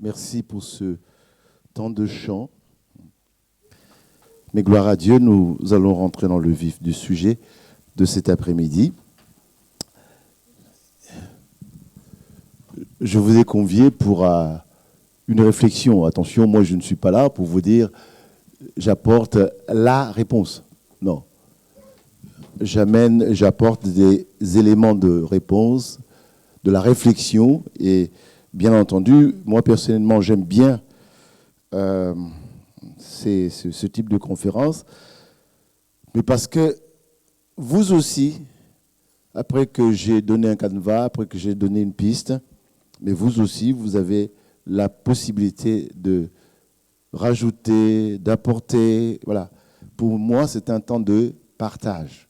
Merci pour ce temps de chant. Mais gloire à Dieu, nous allons rentrer dans le vif du sujet de cet après-midi. Je vous ai convié pour une réflexion. Attention, moi je ne suis pas là pour vous dire j'apporte la réponse. Non. J'apporte des éléments de réponse, de la réflexion. Et bien entendu, moi personnellement, j'aime bien ce type de conférence. Mais parce que vous aussi, après que j'ai donné un canevas, après que j'ai donné une piste, mais vous aussi, vous avez la possibilité de rajouter, d'apporter. Voilà. Pour moi, c'est un temps de partage.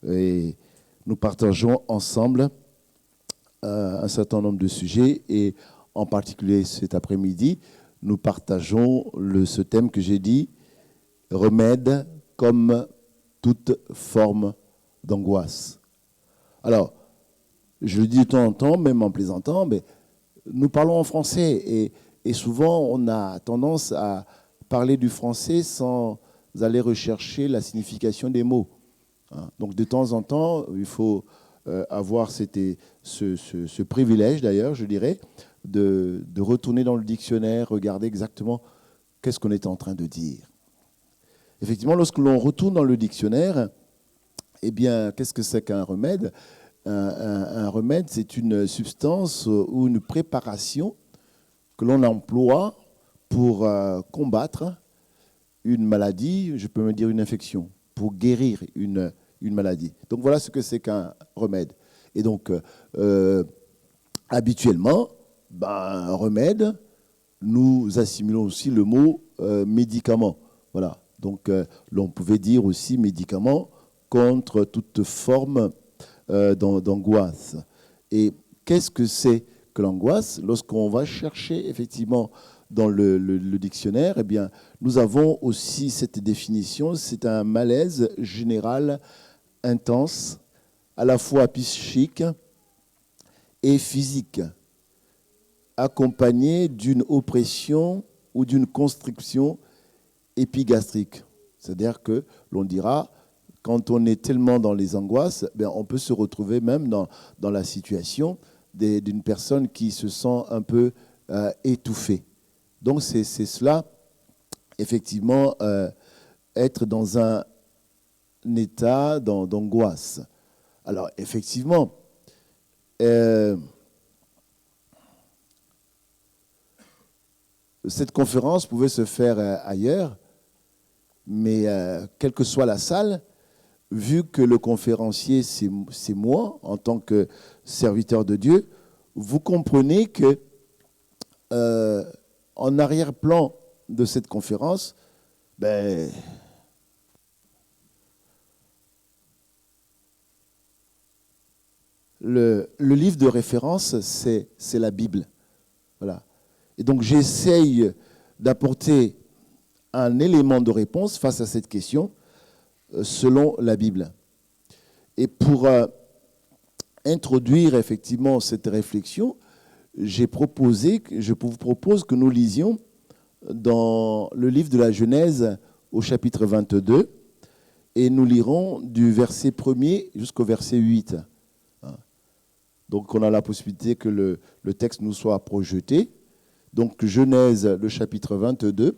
Et nous partageons ensemble un certain nombre de sujets et en particulier cet après-midi, nous partageons ce thème que j'ai dit, remède comme toute forme d'angoisse. Alors, je le dis de temps en temps, même en plaisantant, mais nous parlons en français et souvent on a tendance à parler du français sans aller rechercher la signification des mots. Donc de temps en temps, il faut avoir ce privilège d'ailleurs, je dirais, de retourner dans le dictionnaire, regarder exactement qu'est-ce qu'on est en train de dire. Effectivement, lorsque l'on retourne dans le dictionnaire, eh bien, qu'est-ce que c'est qu'un remède ? Un remède, c'est une substance ou une préparation que l'on emploie pour combattre une maladie, je peux me dire une infection, pour guérir une maladie. Donc voilà ce que c'est qu'un remède. Et donc, habituellement, un remède, nous assimilons aussi le mot médicament. Voilà. Donc, l'on pouvait dire aussi médicament contre toute forme d'angoisse. Et qu'est-ce que c'est que l'angoisse ? Lorsqu'on va chercher effectivement dans le dictionnaire, eh bien, nous avons aussi cette définition, c'est un malaise général intense, à la fois psychique et physique, accompagné d'une oppression ou d'une constriction épigastrique. C'est-à-dire que l'on dira, quand on est tellement dans les angoisses, on peut se retrouver même dans la situation d'une personne qui se sent un peu étouffée. Donc c'est cela, effectivement, être dans un état d'angoisse. Alors effectivement, cette conférence pouvait se faire ailleurs, mais quelle que soit la salle, vu que le conférencier, c'est moi, en tant que serviteur de Dieu, vous comprenez que en arrière-plan de cette conférence, le livre de référence, c'est la Bible. Voilà. Et donc j'essaye d'apporter un élément de réponse face à cette question selon la Bible. Et pour introduire effectivement cette réflexion, je vous propose que nous lisions dans le livre de la Genèse au chapitre 22 et nous lirons du verset 1er jusqu'au verset 8. Donc on a la possibilité que le texte nous soit projeté. Donc Genèse, le chapitre 22,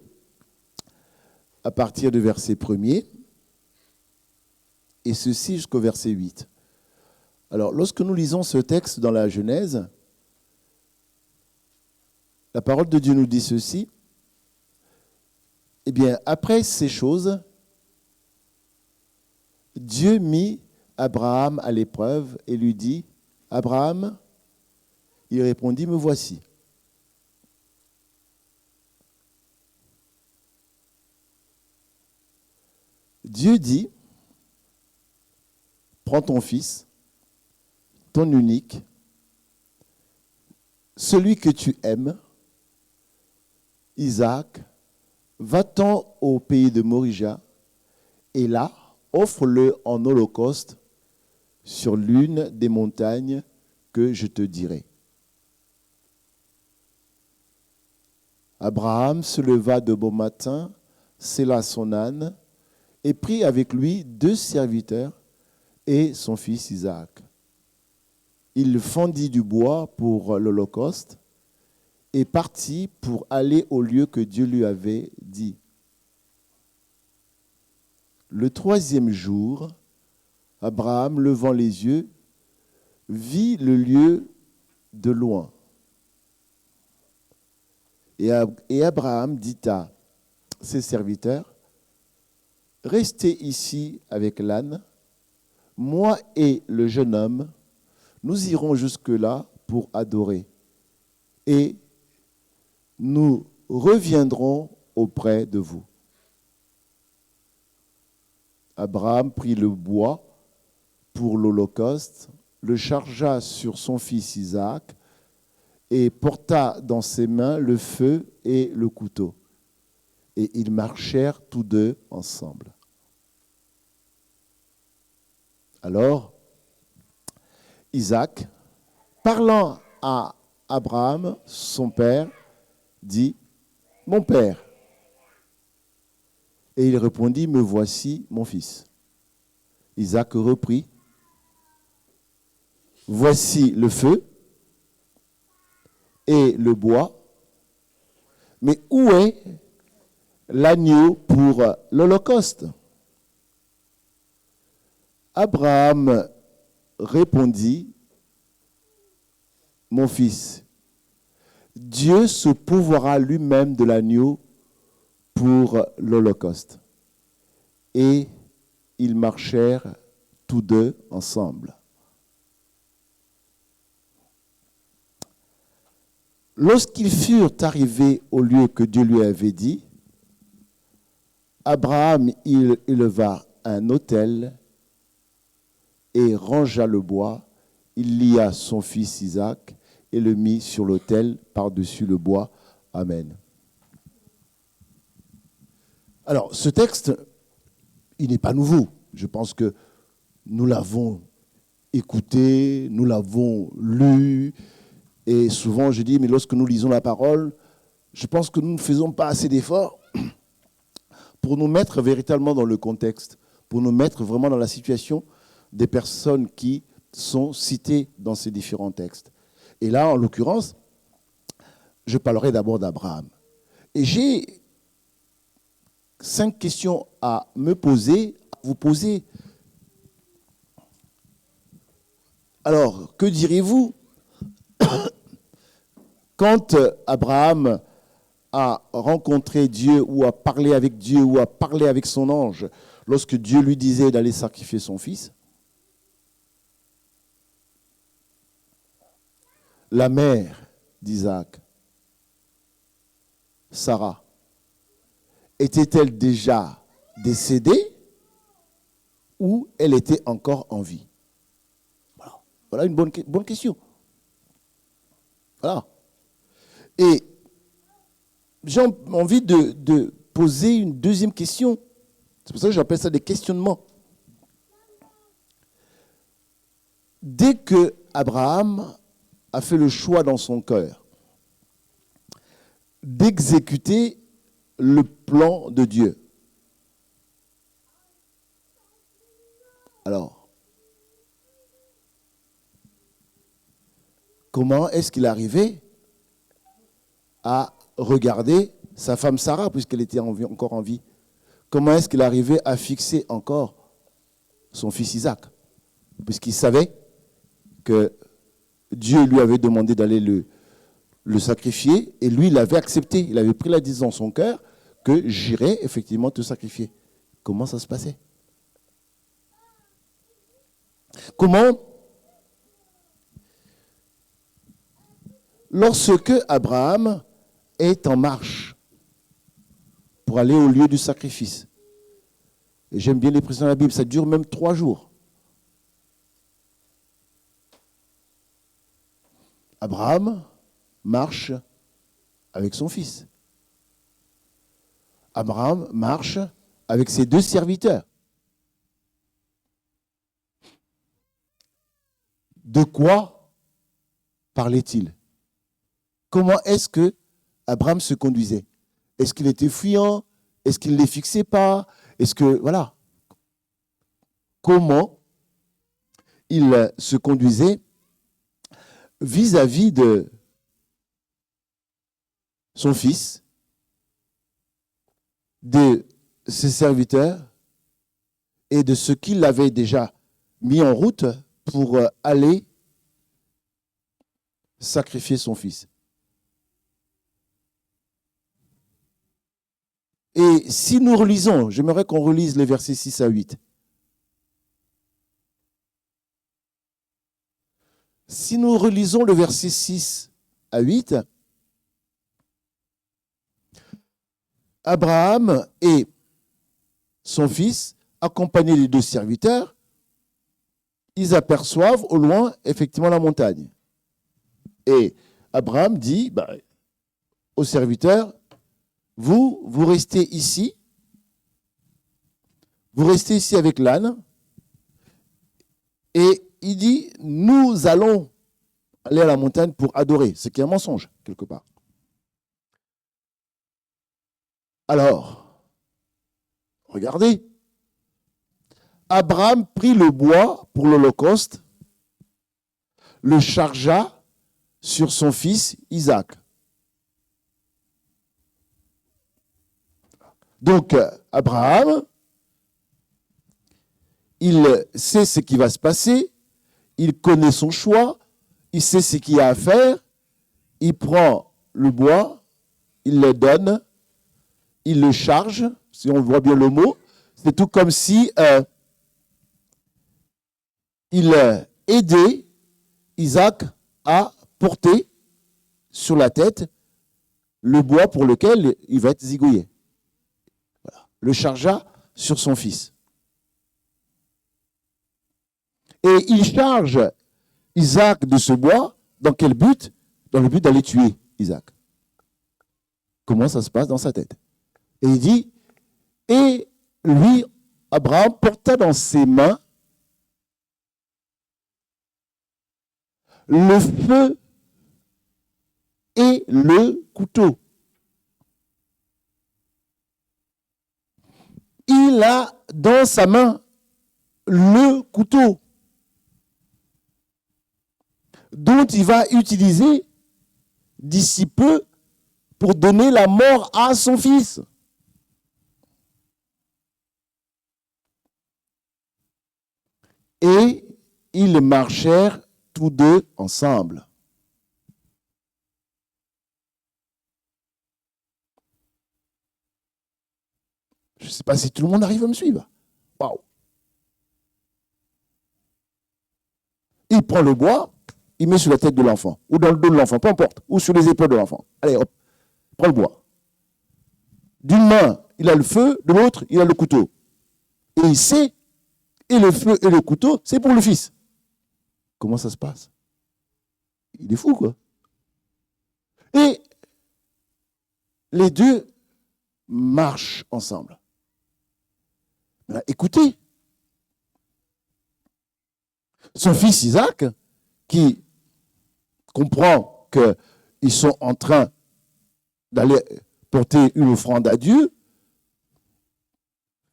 à partir du verset 1er, et ceci jusqu'au verset 8. Alors, lorsque nous lisons ce texte dans la Genèse, la parole de Dieu nous dit ceci. Eh bien, après ces choses, Dieu mit Abraham à l'épreuve et lui dit, « Abraham ?» Il répondit, « Me voici. » Dieu dit, « Prends ton fils, ton unique, celui que tu aimes, Isaac, va-t'en au pays de Morija, et là, offre-le en holocauste sur l'une des montagnes que je te dirai. » Abraham se leva de bon matin, sella son âne, et prit avec lui 2 serviteurs et son fils Isaac. Il fendit du bois pour l'holocauste et partit pour aller au lieu que Dieu lui avait dit. Le 3e jour, Abraham, levant les yeux, vit le lieu de loin. Et Abraham dit à ses serviteurs, « Restez ici avec l'âne, moi et le jeune homme, nous irons jusque-là pour adorer, et nous reviendrons auprès de vous. » Abraham prit le bois pour l'holocauste, le chargea sur son fils Isaac et porta dans ses mains le feu et le couteau. Et ils marchèrent tous 2 ensemble. Alors, Isaac, parlant à Abraham, son père, dit, « Mon père. » Et il répondit, « Me voici, mon fils. » Isaac reprit, « Voici le feu et le bois, mais où est l'agneau pour l'holocauste ?» Abraham répondit, « Mon fils, Dieu se pourvoira lui-même de l'agneau pour l'holocauste. » Et ils marchèrent tous 2 ensemble. Lorsqu'ils furent arrivés au lieu que Dieu lui avait dit, Abraham il éleva un autel et rangea le bois. Il lia son fils Isaac et le mit sur l'autel par-dessus le bois. Amen. Alors, ce texte, il n'est pas nouveau. Je pense que nous l'avons écouté, nous l'avons lu. Et souvent, je dis, mais lorsque nous lisons la parole, je pense que nous ne faisons pas assez d'efforts pour nous mettre véritablement dans le contexte, pour nous mettre vraiment dans la situation des personnes qui sont citées dans ces différents textes. Et là, en l'occurrence, je parlerai d'abord d'Abraham. Et j'ai 5 questions à me poser, à vous poser. Alors, que diriez-vous quand Abraham a rencontré Dieu ou a parlé avec Dieu ou a parlé avec son ange, lorsque Dieu lui disait d'aller sacrifier son fils? La mère d'Isaac, Sarah, était-elle déjà décédée ou elle était encore en vie? Voilà une bonne question. Voilà. Et j'ai envie de poser une deuxième question. C'est pour ça que j'appelle ça des questionnements. Dès que Abraham a fait le choix dans son cœur d'exécuter le plan de Dieu, alors, comment est-ce qu'il arrivait à regarder sa femme Sarah, puisqu'elle était encore en vie? Comment est-ce qu'il arrivait à fixer encore son fils Isaac, puisqu'il savait que Dieu lui avait demandé d'aller le sacrifier, et lui, il avait accepté. Il avait pris la décision dans son cœur que j'irai effectivement te sacrifier. Comment ça se passait? Comment, lorsque Abraham est en marche pour aller au lieu du sacrifice, et j'aime bien les précisions de la Bible, ça dure même 3 jours. Abraham marche avec son fils. Abraham marche avec ses 2 serviteurs. De quoi parlait-il? Comment est-ce que Abraham se conduisait? Est-ce qu'il était fuyant? Est-ce qu'il ne les fixait pas? Est-ce que, voilà, comment il se conduisait vis-à-vis de son fils, de ses serviteurs et de ce qu'il avait déjà mis en route pour aller sacrifier son fils. Et si nous relisons, j'aimerais qu'on relise les versets 6 à 8. Si nous relisons le verset 6 à 8, Abraham et son fils, accompagnés des 2 serviteurs, ils aperçoivent au loin effectivement la montagne. Et Abraham dit aux serviteurs, vous restez ici avec l'âne, et il dit, nous allons aller à la montagne pour adorer, ce qui est un mensonge, quelque part. Alors, regardez, Abraham prit le bois pour l'Holocauste, le chargea sur son fils Isaac. Donc, Abraham, il sait ce qui va se passer, il connaît son choix, il sait ce qu'il y a à faire, il prend le bois, il le donne, il le charge, si on voit bien le mot, c'est tout comme si il aidait Isaac à porter sur la tête le bois pour lequel il va être zigouillé. Voilà. Le chargea sur son fils. Et il charge Isaac de ce bois, dans quel but? Dans le but d'aller tuer Isaac. Comment ça se passe dans sa tête? Et il dit, et lui, Abraham, porta dans ses mains le feu et le couteau. Il a dans sa main le couteau dont il va utiliser d'ici peu pour donner la mort à son fils. Et ils marchèrent tous deux ensemble. Je ne sais pas si tout le monde arrive à me suivre. Waouh! Il prend le bois, il met sur la tête de l'enfant, ou dans le dos de l'enfant, peu importe, ou sur les épaules de l'enfant. Allez, hop, prends le bois. D'une main, il a le feu, de l'autre, il a le couteau. Et il sait, et le feu et le couteau, c'est pour le fils. Comment ça se passe? Il est fou, quoi. Et les deux marchent ensemble. Maintenant, écoutez, son fils Isaac, qui comprend qu'ils sont en train d'aller porter une offrande à Dieu,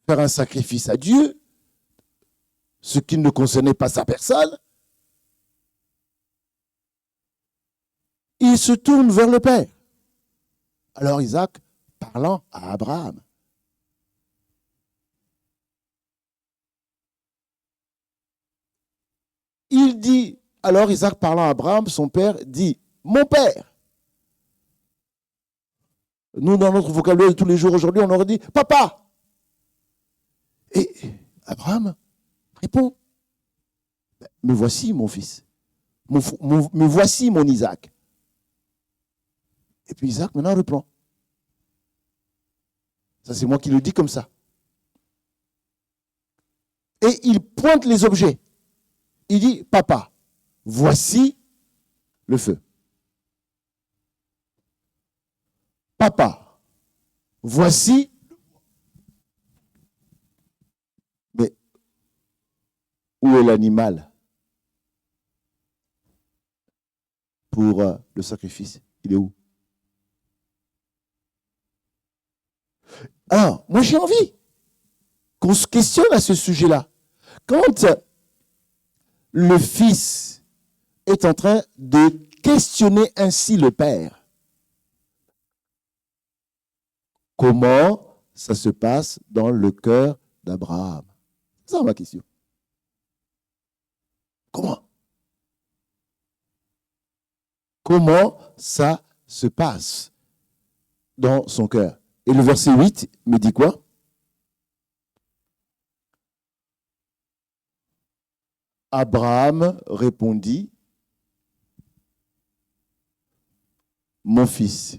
faire un sacrifice à Dieu, ce qui ne concernait pas sa personne, il se tourne vers le Père. Alors Isaac, parlant à Abraham, il dit, alors Isaac parlant à Abraham, son père, dit, mon père. Nous, dans notre vocabulaire de tous les jours aujourd'hui, on aurait dit, papa. Et Abraham répond, me voici mon fils, me voici mon Isaac. Et puis Isaac maintenant reprend. Ça c'est moi qui le dis comme ça. Et il pointe les objets. Il dit, papa, voici le feu. Papa, voici. Mais où est l'animal pour le sacrifice? Il est où? Alors, moi j'ai envie qu'on se questionne à ce sujet-là. Quand le fils est en train de questionner ainsi le père, comment ça se passe dans le cœur d'Abraham? C'est ça ma question. Comment? Comment ça se passe dans son cœur? Et le verset 8 me dit quoi? Abraham répondit, mon fils,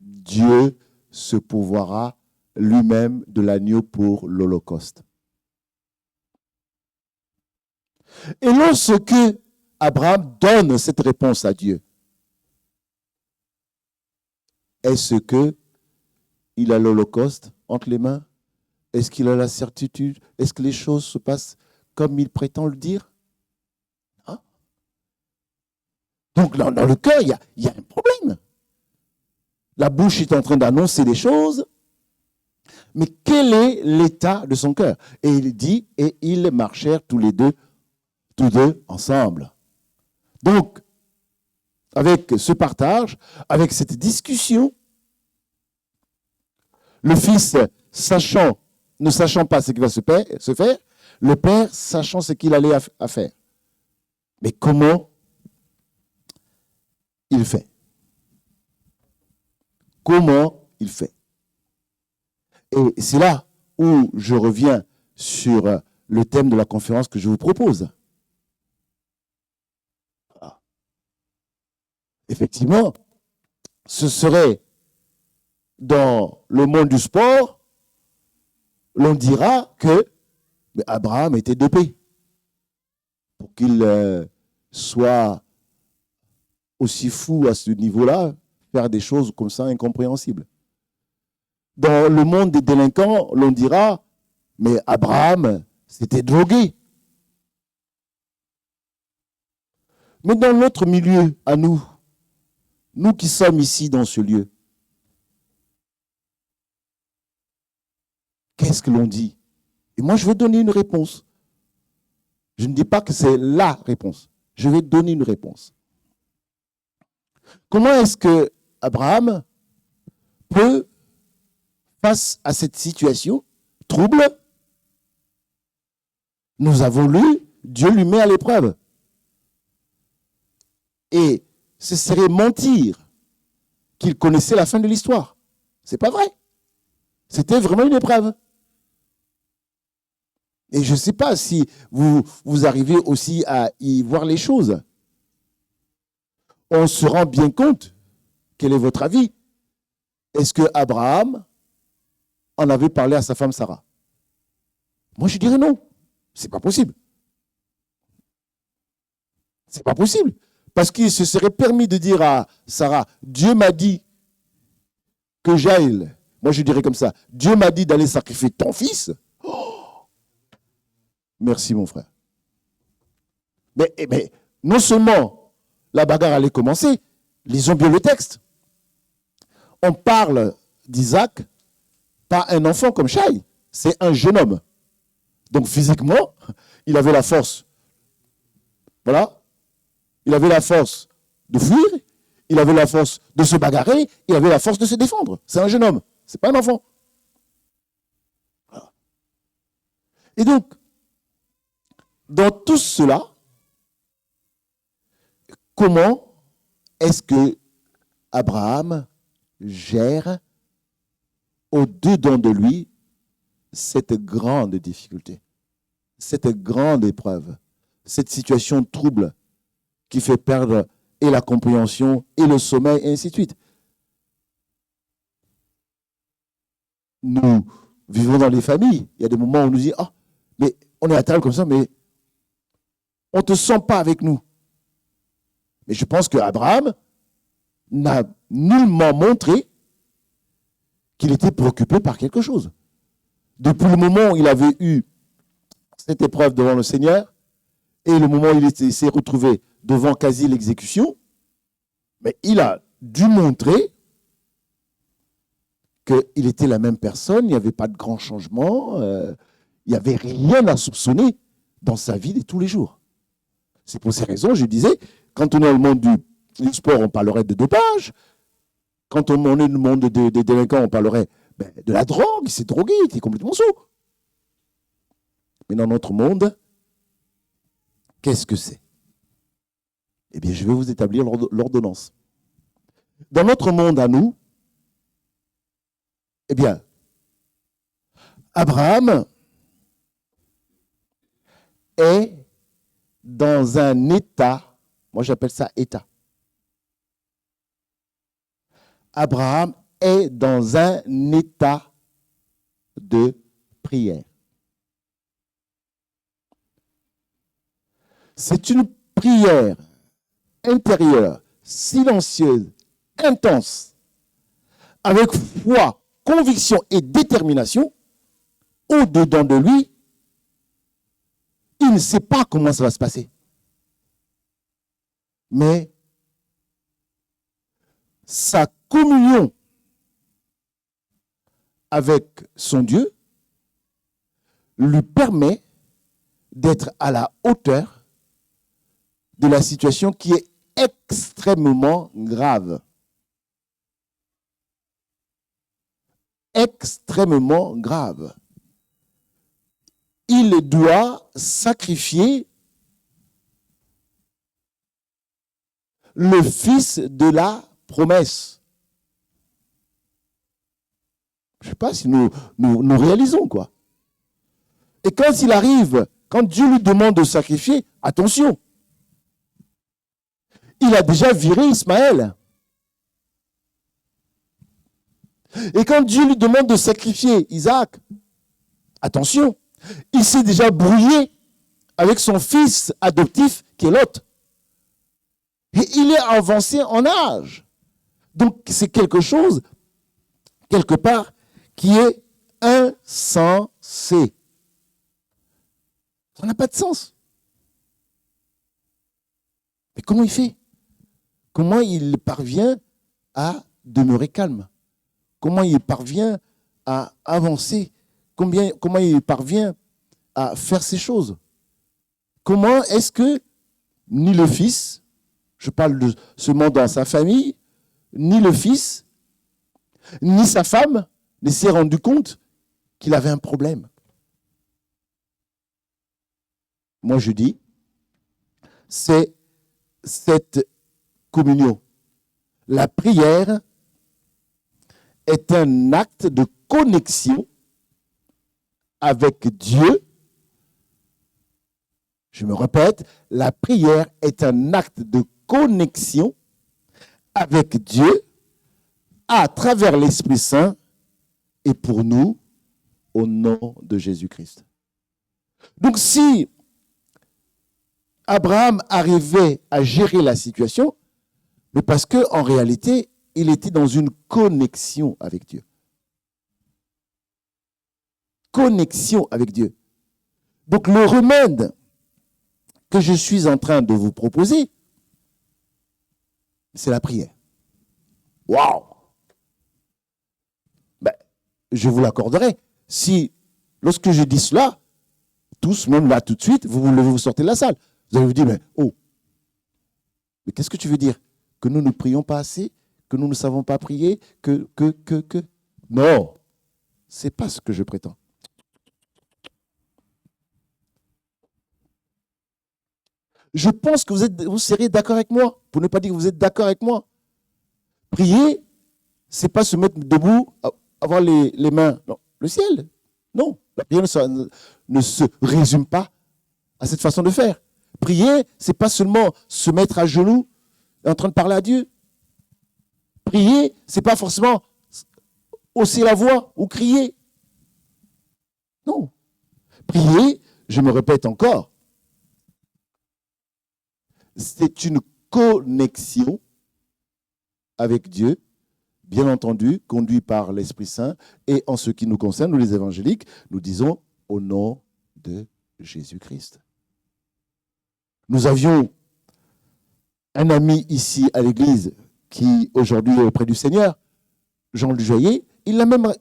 Dieu se pourvoira lui-même de l'agneau pour l'Holocauste. Et lorsque Abraham donne cette réponse à Dieu, est-ce qu'il a l'Holocauste entre les mains? Est-ce qu'il a la certitude? Est-ce que les choses se passent comme il prétend le dire? Hein? Donc dans le cœur, il y a un problème. La bouche est en train d'annoncer des choses, mais quel est l'état de son cœur? Et il dit, et ils marchèrent tous deux ensemble. Donc, avec ce partage, avec cette discussion, le fils ne sachant pas ce qui va se faire, le père sachant ce qu'il allait à faire. Mais comment il fait? Comment il fait? Et c'est là où je reviens sur le thème de la conférence que je vous propose. Effectivement, ce serait dans le monde du sport, l'on dira que Abraham était dopé pour qu'il soit aussi fou à ce niveau-là, faire des choses comme ça incompréhensibles. Dans le monde des délinquants, l'on dira, mais Abraham s'était drogué. Mais dans notre milieu, à nous qui sommes ici dans ce lieu, qu'est-ce que l'on dit? Et moi, je vais donner une réponse. Je ne dis pas que c'est la réponse. Je vais donner une réponse. Comment est-ce que Abraham peut, face à cette situation trouble, nous avons lu, Dieu lui met à l'épreuve. Et ce serait mentir qu'il connaissait la fin de l'histoire. C'est pas vrai. C'était vraiment une épreuve. Et je ne sais pas si vous arrivez aussi à y voir les choses. On se rend bien compte, quel est votre avis? Est-ce que Abraham en avait parlé à sa femme Sarah? Moi, je dirais non. C'est pas possible. C'est pas possible. Parce qu'il se serait permis de dire à Sarah, Dieu m'a dit que j'aille. Moi, je dirais comme ça, Dieu m'a dit d'aller sacrifier ton fils. Oh, merci, mon frère. Mais non seulement la bagarre allait commencer, lisons bien le texte. On parle d'Isaac, pas un enfant comme Shai, c'est un jeune homme. Donc physiquement, il avait la force. Voilà. Il avait la force de fuir, il avait la force de se bagarrer, il avait la force de se défendre. C'est un jeune homme, c'est pas un enfant. Voilà. Et donc, dans tout cela, comment est-ce que Abraham gère au-dedans de lui cette grande difficulté, cette grande épreuve, cette situation trouble qui fait perdre et la compréhension et le sommeil et ainsi de suite. Nous vivons dans les familles, il y a des moments où on nous dit « Ah, mais on est à table comme ça, mais on ne te sent pas avec nous. » Mais je pense qu'Abraham n'a nullement montré qu'il était préoccupé par quelque chose. Depuis le moment où il avait eu cette épreuve devant le Seigneur et le moment où il s'est retrouvé devant quasi l'exécution, mais il a dû montrer qu'il était la même personne, il n'y avait pas de grand changement, il n'y avait rien à soupçonner dans sa vie de tous les jours. C'est pour ces raisons, je disais, quand on est au monde du sport, on parlerait de dopage. Quand on est dans le monde des délinquants, on parlerait de la drogue, il s'est drogué, il était complètement saoul. Mais dans notre monde, qu'est-ce que c'est? Eh bien, je vais vous établir l'ordonnance. Dans notre monde à nous, eh bien, Abraham est dans un état, moi j'appelle ça état. Abraham est dans un état de prière. C'est une prière intérieure, silencieuse, intense, avec foi, conviction et détermination. Au-dedans de lui, il ne sait pas comment ça va se passer. Mais sa communion avec son Dieu lui permet d'être à la hauteur de la situation qui est extrêmement grave. Extrêmement grave. Il doit sacrifier le fils de la promesse. Je ne sais pas si nous réalisons quoi. Et quand il arrive, quand Dieu lui demande de sacrifier, attention, il a déjà viré Ismaël. Et quand Dieu lui demande de sacrifier Isaac, attention, il s'est déjà brouillé avec son fils adoptif qui est Lot. Et il est avancé en âge. Donc c'est quelque chose, quelque part, qui est insensé. Ça n'a pas de sens. Mais comment il fait? Comment il parvient à demeurer calme? Comment il parvient à avancer? Comment il parvient à faire ces choses? Comment est-ce que ni le fils, je parle de seulement dans sa famille, ni le fils, ni sa femme ne s'est rendu compte qu'il avait un problème? Moi je dis, c'est cette communion. La prière est un acte de connexion avec Dieu. Je me répète, la prière est un acte de connexion avec Dieu à travers l'Esprit Saint et pour nous, au nom de Jésus-Christ. Donc si Abraham arrivait à gérer la situation, mais parce qu'en réalité, il était dans une connexion avec Dieu. Connexion avec Dieu. Donc le remède que je suis en train de vous proposer, c'est la prière. Waouh! Je vous l'accorderai. Si, lorsque je dis cela, tous, même là tout de suite, vous sortez de la salle. Vous allez vous dire, mais qu'est-ce que tu veux dire? Que nous ne prions pas assez? Que nous ne savons pas prier? Que. Non, ce n'est pas ce que je prétends. Je pense que vous serez d'accord avec moi, pour ne pas dire que vous êtes d'accord avec moi. Prier, ce n'est pas se mettre debout, avoir les mains dans le ciel. Non, la prière ne se résume pas à cette façon de faire. Prier, ce n'est pas seulement se mettre à genoux en train de parler à Dieu. Prier, ce n'est pas forcément hausser la voix ou crier. Non. Prier, je me répète encore, c'est une connexion avec Dieu, bien entendu, conduit par l'Esprit Saint. Et en ce qui nous concerne, nous les évangéliques, nous disons au nom de Jésus-Christ. Nous avions un ami ici à l'église qui aujourd'hui est auprès du Seigneur, Jean Lujoyer, il a même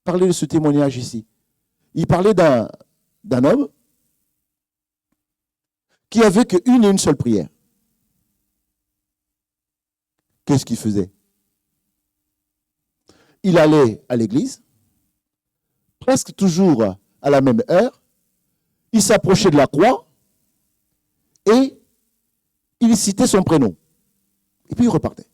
parlé de ce témoignage ici. Il parlait d'un homme qui avait qu'une et une seule prière. Qu'est-ce qu'il faisait? Il allait à l'église, presque toujours à la même heure, il s'approchait de la croix et il citait son prénom. Et puis il repartait.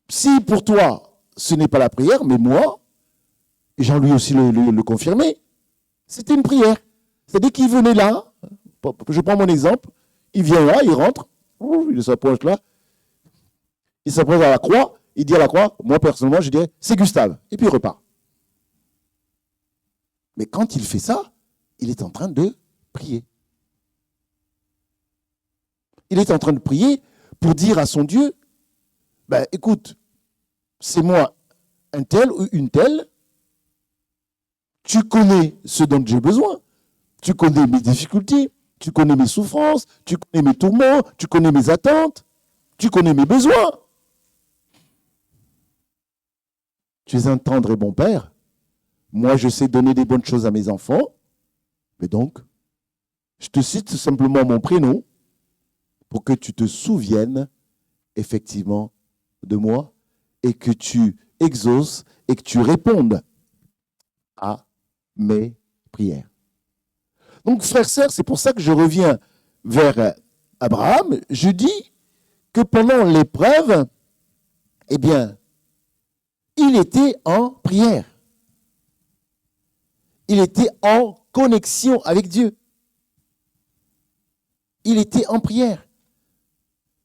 Si pour toi, ce n'est pas la prière, mais moi, et Jean-Louis aussi le confirmait, c'était une prière. C'est-à-dire qu'il venait là, je prends mon exemple, il vient là, il rentre, il s'approche là, il s'approche à la croix, il dit à la croix, moi personnellement, je dirais, c'est Gustave, et puis il repart. Mais quand il fait ça, il est en train de prier. Il est en train de prier pour dire à son Dieu, ben, écoute, c'est moi un tel ou une telle, tu connais ce dont j'ai besoin, tu connais mes difficultés, tu connais mes souffrances, tu connais mes tourments, tu connais mes attentes, tu connais mes besoins. Tu es un tendre et bon père. Moi, je sais donner des bonnes choses à mes enfants. Mais donc, je te cite simplement mon prénom pour que tu te souviennes effectivement de moi et que tu exauces et que tu répondes à mes prières. Donc, frères, sœurs, c'est pour ça que je reviens vers Abraham. Je dis que pendant l'épreuve, eh bien, il était en prière. Il était en connexion avec Dieu. Il était en prière.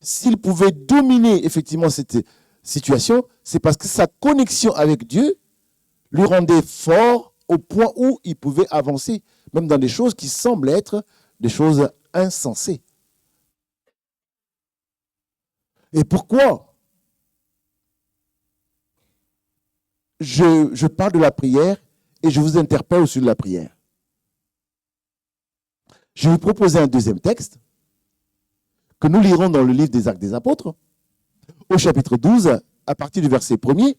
S'il pouvait dominer effectivement cette situation, c'est parce que sa connexion avec Dieu lui rendait fort au point où il pouvait avancer, même dans des choses qui semblent être des choses insensées. Et pourquoi je parle de la prière et je vous interpelle au sujet de la prière? Je vais vous proposer un deuxième texte que nous lirons dans le livre des Actes des Apôtres, au chapitre 12, à partir du verset 1er,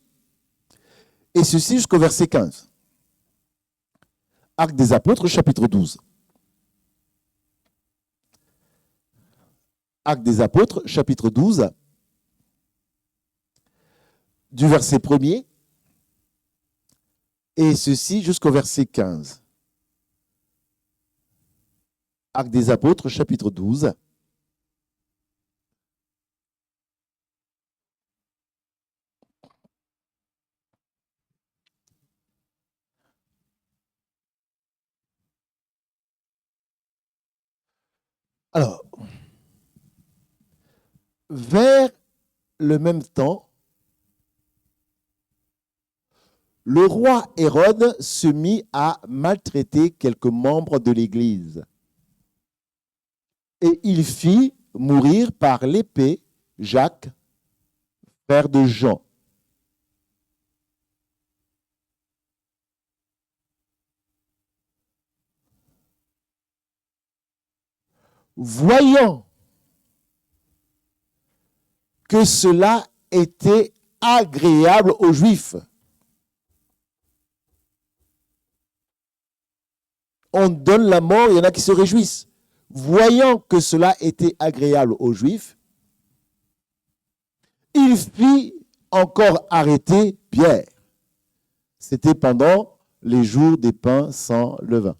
et ceci jusqu'au verset 15. Actes des Apôtres, chapitre 12. Actes des Apôtres, chapitre 12, du verset 1er, et ceci jusqu'au verset 15. Actes des Apôtres, chapitre 12. Alors, vers le même temps, le roi Hérode se mit à maltraiter quelques membres de l'Église. Et il fit mourir par l'épée Jacques, frère de Jean. Voyant que cela était agréable aux Juifs, on donne la mort, il y en a qui se réjouissent. Voyant que cela était agréable aux Juifs, il fit encore arrêter Pierre. C'était pendant les jours des pains sans levain.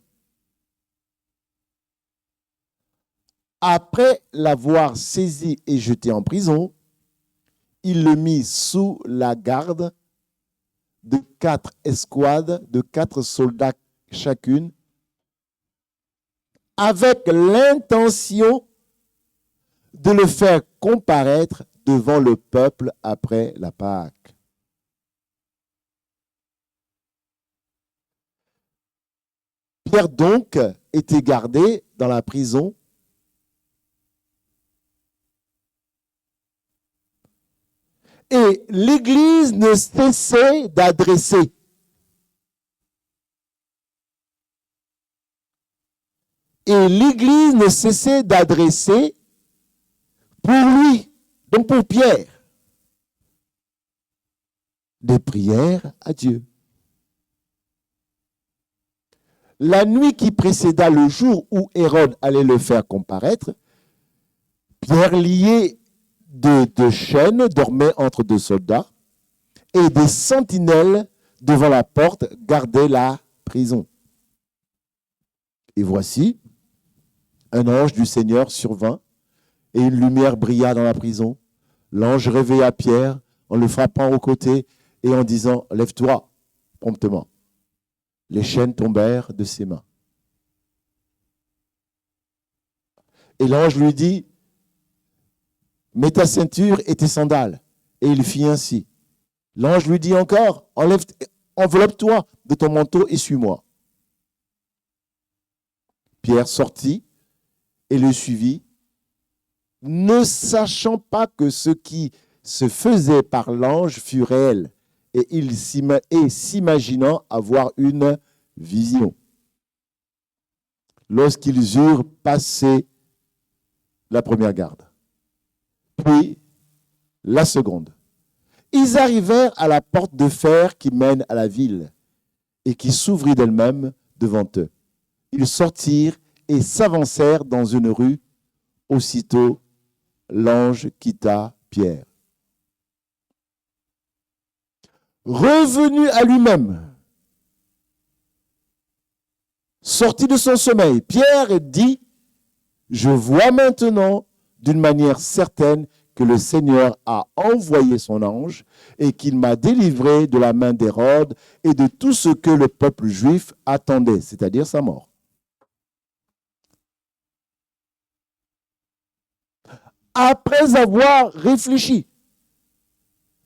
Après l'avoir saisi et jeté en prison, il le mit sous la garde de 4 escouades, de 4 soldats chacune, avec l'intention de le faire comparaître devant le peuple après la Pâque. Pierre donc était gardé dans la prison et l'Église ne cessait d'adresser pour lui, donc pour Pierre, des prières à Dieu. La nuit qui précéda le jour où Hérode allait le faire comparaître, Pierre, lié de chaînes, dormait entre deux soldats, et des sentinelles devant la porte gardaient la prison. Et voici, un ange du Seigneur survint, et une lumière brilla dans la prison. L'ange réveilla Pierre en le frappant au côté et en disant « Lève-toi » promptement. Les chaînes tombèrent de ses mains. Et l'ange lui dit « Mets ta ceinture et tes sandales. » Et il fit ainsi. L'ange lui dit encore « Enveloppe-toi de ton manteau et suis-moi. » Pierre sortit et le suivit, ne sachant pas que ce qui se faisait par l'ange fut réel, et s'imaginant avoir une vision. Lorsqu'ils eurent passé la première garde, puis la seconde, ils arrivèrent à la porte de fer qui mène à la ville et qui s'ouvrit d'elle-même devant eux. Ils sortirent et s'avancèrent dans une rue. Aussitôt, l'ange quitta Pierre. Revenu à lui-même, sorti de son sommeil, Pierre dit « Je vois maintenant d'une manière certaine que le Seigneur a envoyé son ange et qu'il m'a délivré de la main d'Hérode et de tout ce que le peuple juif attendait, c'est-à-dire sa mort. » Après avoir réfléchi.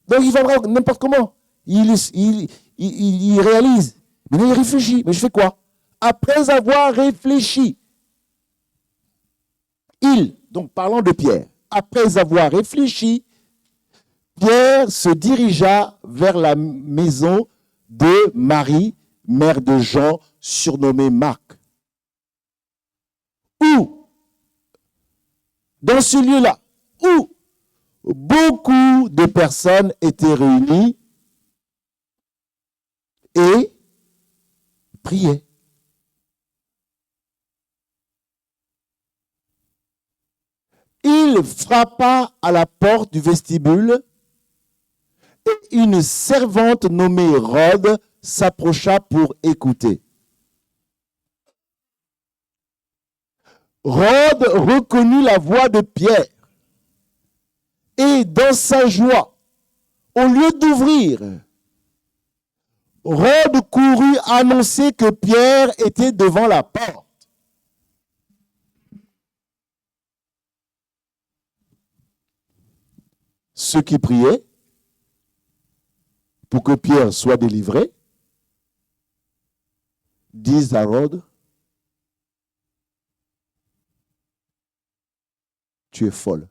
Donc il va voir n'importe comment. Il réalise. Mais il réfléchit. Mais je fais quoi? Après avoir réfléchi. Donc parlons de Pierre. Après avoir réfléchi, Pierre se dirigea vers la maison de Marie, mère de Jean, surnommée Marc. Où, dans ce lieu-là, où beaucoup de personnes étaient réunies et priaient. Il frappa à la porte du vestibule et une servante nommée Rhoda s'approcha pour écouter. Rhoda reconnut la voix de Pierre et dans sa joie, au lieu d'ouvrir, Rhoda courut annoncer que Pierre était devant la porte. Ceux qui priaient pour que Pierre soit délivré disent à Rhoda, tu es folle.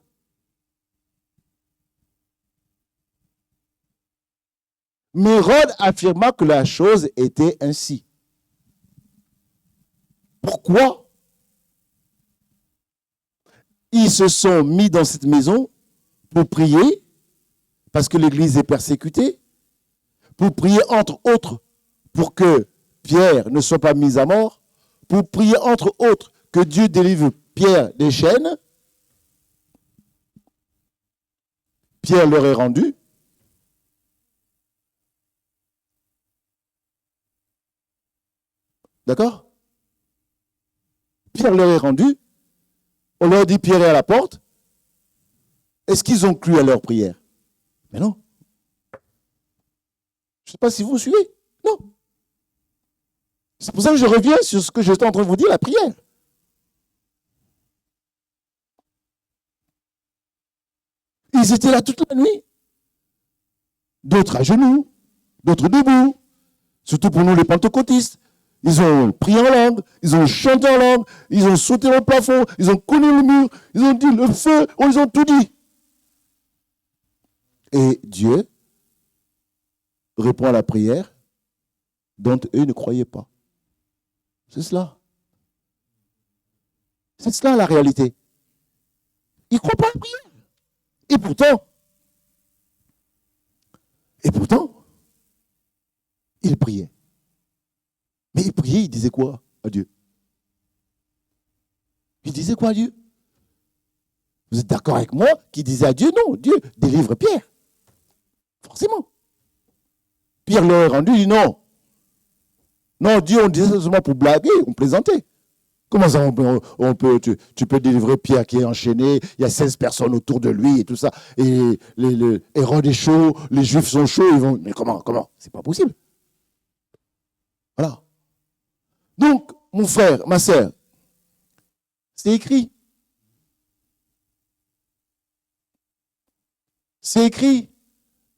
Mais Rhoda affirma que la chose était ainsi. Pourquoi? Ils se sont mis dans cette maison pour prier, parce que l'Église est persécutée, pour prier entre autres pour que Pierre ne soit pas mis à mort, pour prier entre autres que Dieu délivre Pierre des chaînes. Pierre leur est rendu. D'accord? Pierre leur est rendu. On leur dit Pierre est à la porte. Est-ce qu'ils ont cru à leur prière? Mais non. Je ne sais pas si vous suivez. Non. C'est pour ça que je reviens sur ce que j'étais en train de vous dire, la prière. Ils étaient là toute la nuit. D'autres à genoux, d'autres debout. Surtout pour nous les pentecôtistes. Ils ont prié en langue, ils ont chanté en langue, ils ont sauté dans le plafond, ils ont cogné le mur, ils ont dit le feu, ils ont tout dit. Et Dieu répond à la prière dont eux ne croyaient pas. C'est cela. C'est cela la réalité. Ils ne croient pas à la prière. Et pourtant, il priait. Mais il priait, il disait quoi à Dieu? Il disait quoi à Dieu? Vous êtes d'accord avec moi qui disait à Dieu, non, Dieu délivre Pierre. Forcément. Pierre leur a rendu, il dit non. Non, Dieu, on disait seulement pour blaguer, on plaisantait. Comment ça, tu peux délivrer Pierre qui est enchaîné, il y a 16 personnes autour de lui et tout ça, et Hérode est chaud, les Juifs sont chauds, ils vont, mais comment? C'est pas possible. Voilà. Donc, mon frère, ma sœur, c'est écrit. C'est écrit.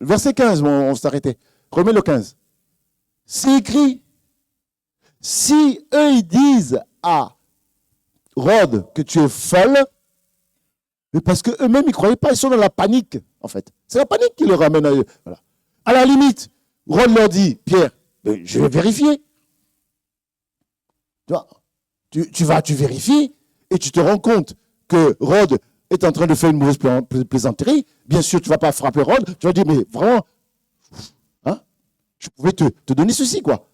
Verset 15, on s'arrêtait. Remets le 15. C'est écrit. Si eux, ils disent à Rhodes que tu es folle, mais parce qu'eux-mêmes, ils ne croyaient pas, ils sont dans la panique, en fait. C'est la panique qui les ramène à eux. Voilà. À la limite, Rhodes leur dit, Pierre, je vais vérifier. Tu vérifies et tu te rends compte que Rhodes est en train de faire une mauvaise plaisanterie. Bien sûr, tu ne vas pas frapper Rhodes. Tu vas dire, mais vraiment, hein, je pouvais te donner ceci, quoi.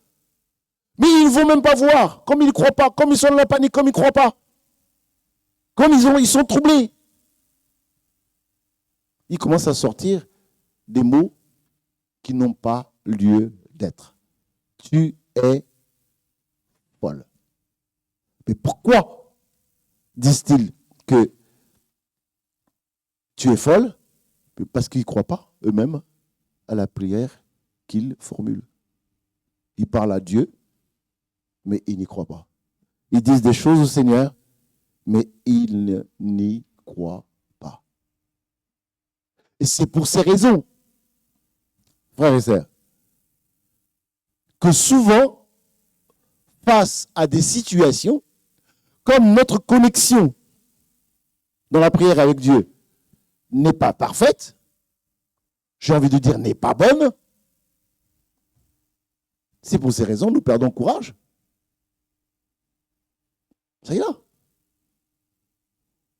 Mais ils ne vont même pas voir, comme ils ne croient pas, comme ils sont dans la panique, comme ils ne croient pas. Comme ils sont troublés. Ils commencent à sortir des mots qui n'ont pas lieu d'être. Tu es folle. Mais pourquoi disent-ils que tu es folle? Parce qu'ils ne croient pas eux-mêmes à la prière qu'ils formulent. Ils parlent à Dieu, mais ils n'y croient pas. Ils disent des choses au Seigneur, mais ils n'y croient pas. Et c'est pour ces raisons, frères et sœurs, que souvent, face à des situations, comme notre connexion dans la prière avec Dieu n'est pas parfaite, j'ai envie de dire n'est pas bonne, c'est pour ces raisons que nous perdons courage. Ça y est là.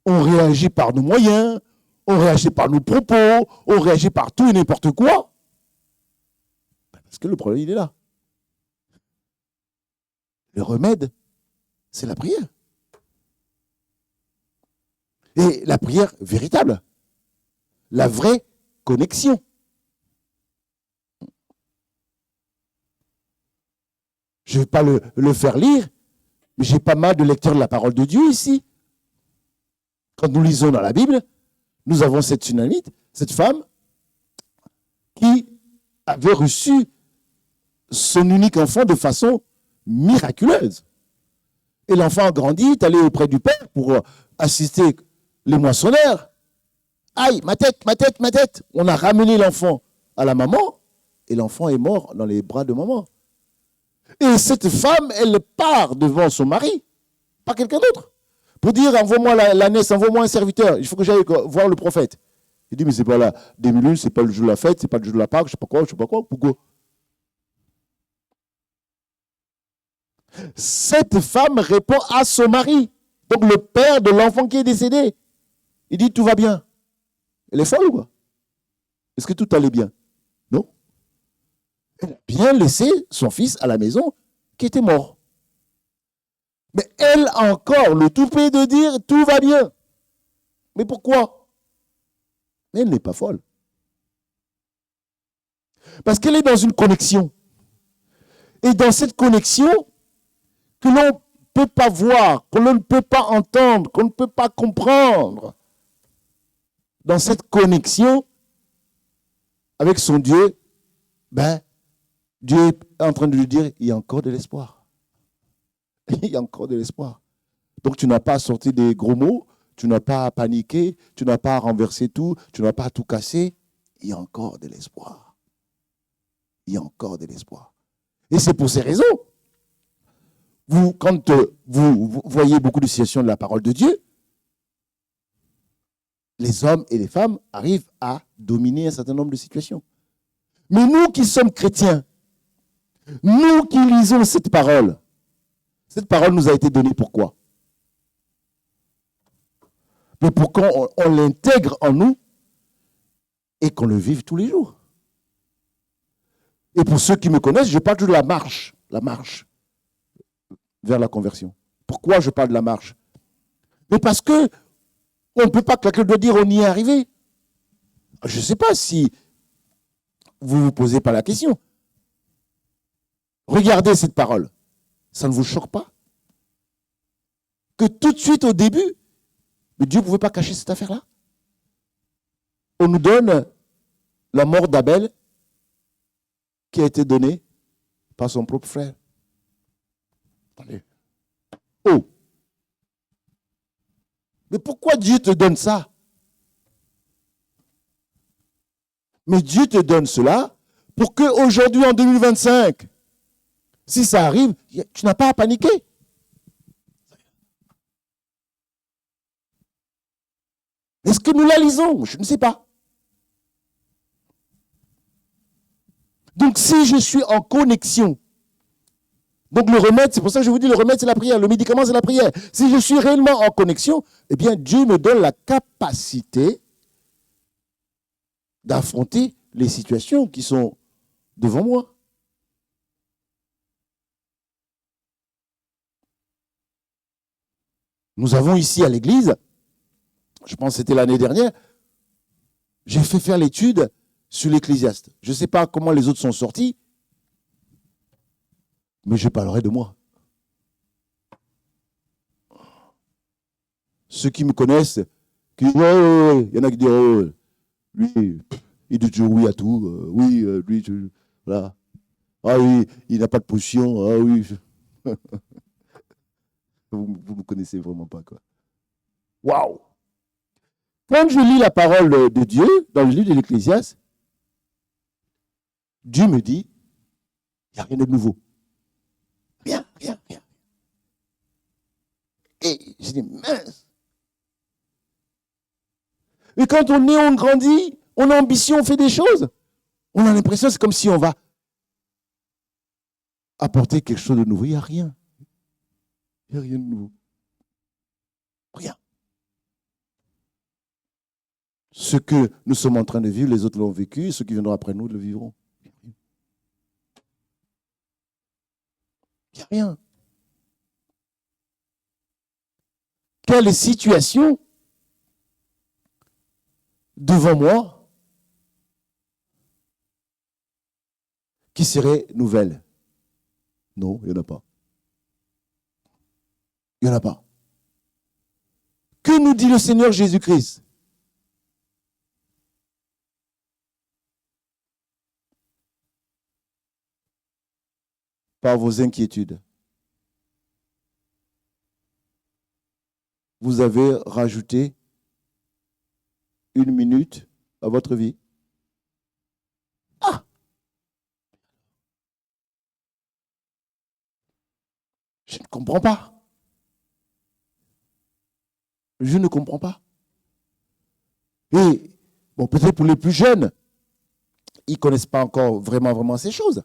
On réagit par nos moyens, on réagit par nos propos, on réagit par tout et n'importe quoi. Parce que le problème, il est là. Le remède, c'est la prière. Et la prière véritable. La vraie connexion. Je ne vais pas le faire lire, mais j'ai pas mal de lecteurs de la parole de Dieu ici. Quand nous lisons dans la Bible, nous avons cette Sunamite, cette femme, qui avait reçu son unique enfant de façon miraculeuse. Et l'enfant a grandi, est allé auprès du père pour assister les moissonneurs. Aïe, ma tête, ma tête, ma tête. On a ramené l'enfant à la maman et l'enfant est mort dans les bras de maman. Et cette femme, elle part devant son mari, pas quelqu'un d'autre, pour dire envoie-moi l'ânesse, envoie-moi un serviteur, il faut que j'aille voir le prophète. Il dit mais c'est pas la demi-lune, c'est pas le jour de la fête, c'est pas le jour de la Pâque, je sais pas quoi, pourquoi? Cette femme répond à son mari, donc le père de l'enfant qui est décédé. Il dit tout va bien. Elle est folle ou quoi? Est-ce que tout allait bien? Non. Elle a bien laissé son fils à la maison qui était mort. Mais elle a encore le toupet de dire tout va bien. Mais pourquoi? Mais elle n'est pas folle. Parce qu'elle est dans une connexion. Et dans cette connexion, que l'on ne peut pas voir, que l'on ne peut pas entendre, qu'on ne peut pas comprendre, dans cette connexion avec son Dieu, Dieu est en train de lui dire, il y a encore de l'espoir. Il y a encore de l'espoir. Donc tu n'as pas sorti des gros mots, tu n'as pas paniqué, tu n'as pas renversé tout, tu n'as pas tout cassé. Il y a encore de l'espoir. Il y a encore de l'espoir. Et c'est pour ces raisons, quand vous voyez beaucoup de situations de la parole de Dieu, les hommes et les femmes arrivent à dominer un certain nombre de situations. Mais nous qui sommes chrétiens, nous qui lisons cette parole nous a été donnée pourquoi? Mais pour qu'on l'intègre en nous et qu'on le vive tous les jours. Et pour ceux qui me connaissent, je parle de la marche vers la conversion. Pourquoi je parle de la marche? Mais parce que on ne peut pas claquer le doigt dire on y est arrivé. Je ne sais pas si vous ne vous posez pas la question. Regardez cette parole. Ça ne vous choque pas? Que tout de suite au début, mais Dieu ne pouvait pas cacher cette affaire-là. On nous donne la mort d'Abel qui a été donnée par son propre frère. Attendez. Oh! Mais pourquoi Dieu te donne ça? Mais Dieu te donne cela pour qu'aujourd'hui, en 2025, si ça arrive, tu n'as pas à paniquer. Est-ce que nous la lisons? Je ne sais pas. Donc, si je suis en connexion, donc le remède, c'est pour ça que je vous dis, le remède, c'est la prière. Le médicament, c'est la prière. Si je suis réellement en connexion, eh bien, Dieu me donne la capacité d'affronter les situations qui sont devant moi. Nous avons ici à l'église, je pense que c'était l'année dernière, j'ai fait faire l'étude sur l'Ecclésiaste. Je ne sais pas comment les autres sont sortis, mais je parlerai de moi. Ceux qui me connaissent, qui disent, oh, il y en a qui disent, oh, lui, il dit toujours oui à tout. Oui, lui, voilà. Ah oui, il n'a pas de position. Ah oui. Vous ne me connaissez vraiment pas, quoi. Waouh! Quand je lis la parole de Dieu dans le livre de l'Ecclésiaste, Dieu me dit, il n'y a rien de nouveau. Rien. Et je dis, mince. Mais quand on est, on grandit, on a ambition, on fait des choses. On a l'impression, c'est comme si on va apporter quelque chose de nouveau. Il n'y a rien. Il n'y a rien de nouveau. Rien. Ce que nous sommes en train de vivre, les autres l'ont vécu, et ceux qui viendront après nous le vivront. Il n'y a rien. Quelle situation devant moi qui serait nouvelle? Non, il n'y en a pas. Il n'y en a pas. Que nous dit le Seigneur Jésus-Christ? Par vos inquiétudes, vous avez rajouté 1 minute à votre vie. Ah! Je ne comprends pas. Je ne comprends pas. Et, bon, peut-être pour les plus jeunes, ils ne connaissent pas encore vraiment ces choses.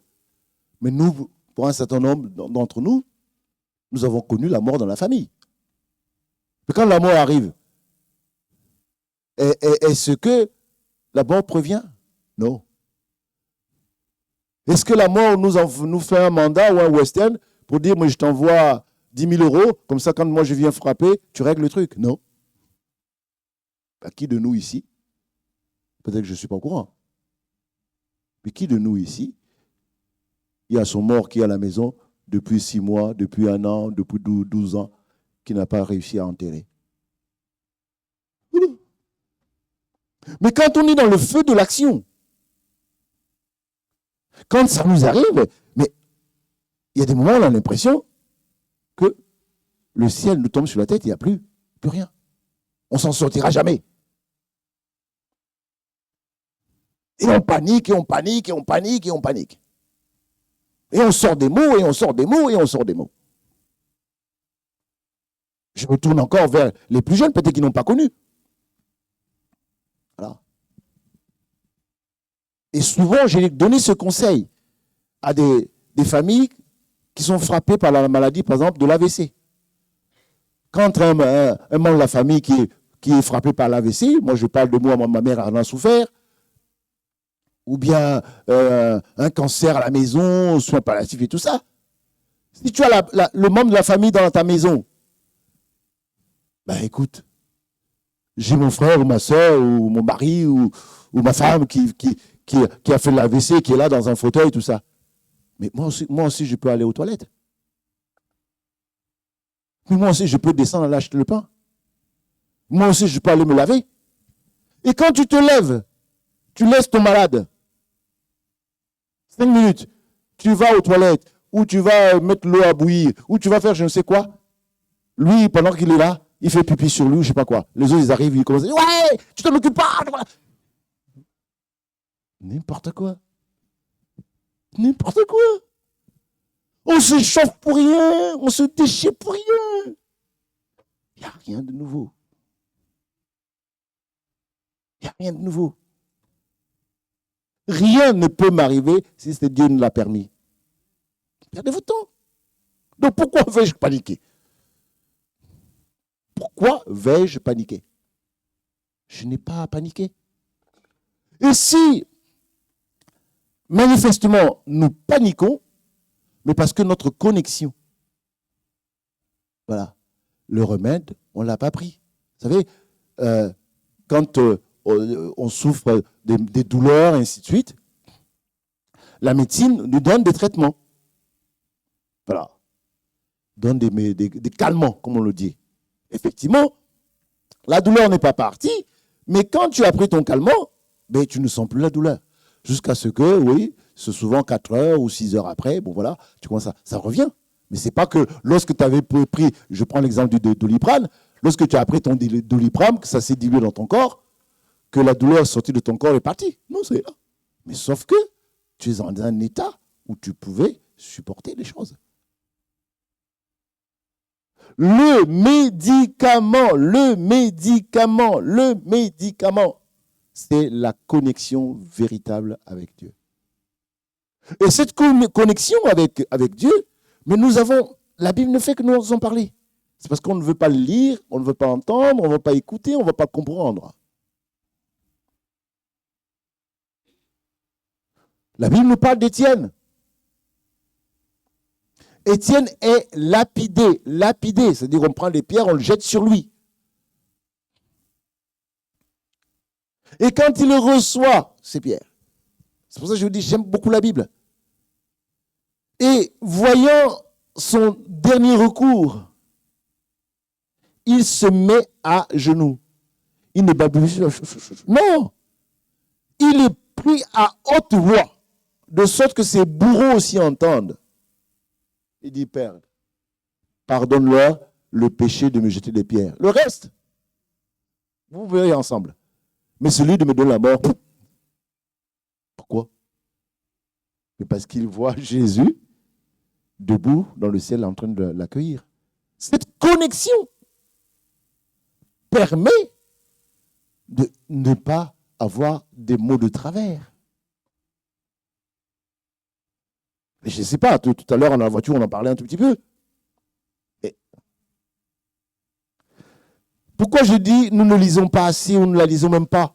Mais nous, pour un certain nombre d'entre nous, nous avons connu la mort dans la famille. Mais quand la mort arrive, est-ce que la mort prévient? Non. Est-ce que la mort nous fait un mandat ou un western pour dire, moi je t'envoie 10 000 euros, comme ça quand moi je viens frapper, tu règles le truc? Non. À qui de nous ici? Peut-être que je ne suis pas au courant. Mais qui de nous ici, il y a son mort qui est à la maison depuis 6 mois, depuis 1 an, depuis 12 ans, qui n'a pas réussi à enterrer? Mais quand on est dans le feu de l'action, quand ça nous arrive, mais il y a des moments où on a l'impression que le ciel nous tombe sur la tête, il n'y a plus rien. On s'en sortira jamais. Et on panique, et on panique, et on panique, et on panique. Et on sort des mots, et on sort des mots, et on sort des mots. Je me tourne encore vers les plus jeunes, peut-être qu'ils n'ont pas connu. Voilà. Et souvent, j'ai donné ce conseil à des familles qui sont frappées par la maladie, par exemple, de l'AVC. Quand un membre de la famille qui est frappé par l'AVC, moi je parle de moi, ma mère en a souffert, ou bien un cancer à la maison, soins palliatifs et tout ça. Si tu as le membre de la famille dans ta maison, ben écoute, j'ai mon frère ou ma soeur ou mon mari ou ma femme qui a fait l'AVC, qui est là dans un fauteuil, tout ça. Mais moi aussi, je peux aller aux toilettes. Mais moi aussi, je peux descendre et acheter le pain. Moi aussi, je peux aller me laver. Et quand tu te lèves, tu laisses ton malade. 5 minutes, tu vas aux toilettes, ou tu vas mettre l'eau à bouillir, ou tu vas faire je ne sais quoi. Lui, pendant qu'il est là, il fait pipi sur lui, ou je ne sais pas quoi. Les autres, ils arrivent, ils commencent à dire, ouais, tu t'en occupes pas. N'importe quoi. N'importe quoi. On se chauffe pour rien, on se déchire pour rien. Il n'y a rien de nouveau. Il n'y a rien de nouveau. Rien ne peut m'arriver si c'est Dieu ne l'a permis. Perdez votre temps. Donc pourquoi vais-je paniquer? Pourquoi vais-je paniquer? Je n'ai pas à paniquer. Et si, manifestement, nous paniquons, mais parce que notre connexion, voilà, le remède, on ne l'a pas pris. Vous savez, quand on souffre des douleurs, et ainsi de suite, la médecine nous donne des traitements. Voilà. Donne des calmants, comme on le dit. Effectivement, la douleur n'est pas partie, mais quand tu as pris ton calmant, ben, tu ne sens plus la douleur. Jusqu'à ce que, oui, c'est souvent 4 heures ou 6 heures après, bon voilà, tu commences ça revient. Mais ce n'est pas que lorsque tu avais pris, je prends l'exemple du Doliprane, lorsque tu as pris ton Doliprane, que ça s'est dilué dans ton corps, que la douleur est sortie de ton corps et est partie. Non, c'est là. Mais sauf que tu es dans un état où tu pouvais supporter les choses. Le médicament, c'est la connexion véritable avec Dieu. Et cette connexion avec Dieu, mais la Bible ne fait que nous en parler. C'est parce qu'on ne veut pas le lire, on ne veut pas entendre, on ne veut pas écouter, on ne veut pas comprendre. La Bible nous parle d'Étienne. Étienne est lapidé, c'est-à-dire qu'on prend les pierres, on le jette sur lui. Et quand il reçoit ces pierres, c'est pour ça que je vous dis, j'aime beaucoup la Bible. Et voyant son dernier recours, il se met à genoux. Il ne babouille. Non! Il est pris à haute voix, de sorte que ses bourreaux aussi entendent. Il dit, Père, pardonne-leur le péché de me jeter des pierres. Le reste, vous verrez ensemble. Mais celui de me donner la mort, pourquoi? Mais parce qu'il voit Jésus debout dans le ciel en train de l'accueillir. Cette connexion permet de ne pas avoir des mots de travers. Et je ne sais pas, tout à l'heure, dans la voiture, on en parlait un tout petit peu. Et pourquoi je dis nous ne lisons pas assez ou nous ne la lisons même pas?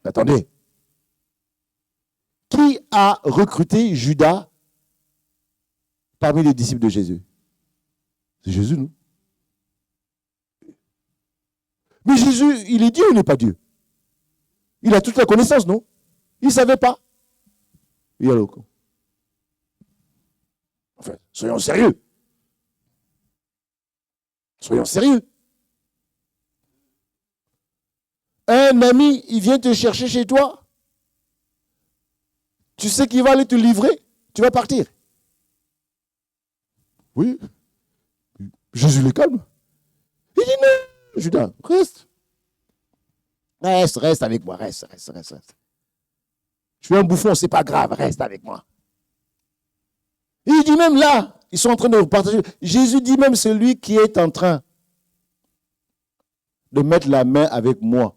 Attendez. Qui a recruté Judas parmi les disciples de Jésus? C'est Jésus, non? Mais Jésus, il est Dieu ou il n'est pas Dieu? Il a toute la connaissance, non? Il ne savait pas. Il y a le coup. Enfin, soyons sérieux. Soyons sérieux. Un ami, il vient te chercher chez toi. Tu sais qu'il va aller te livrer. Tu vas partir. Oui. Jésus le calme. Il dit non, Judas, reste. Reste avec moi, reste. Je suis un bouffon, c'est pas grave, reste avec moi. Et il dit même là, ils sont en train de partager. Jésus dit même celui qui est en train de mettre la main avec moi,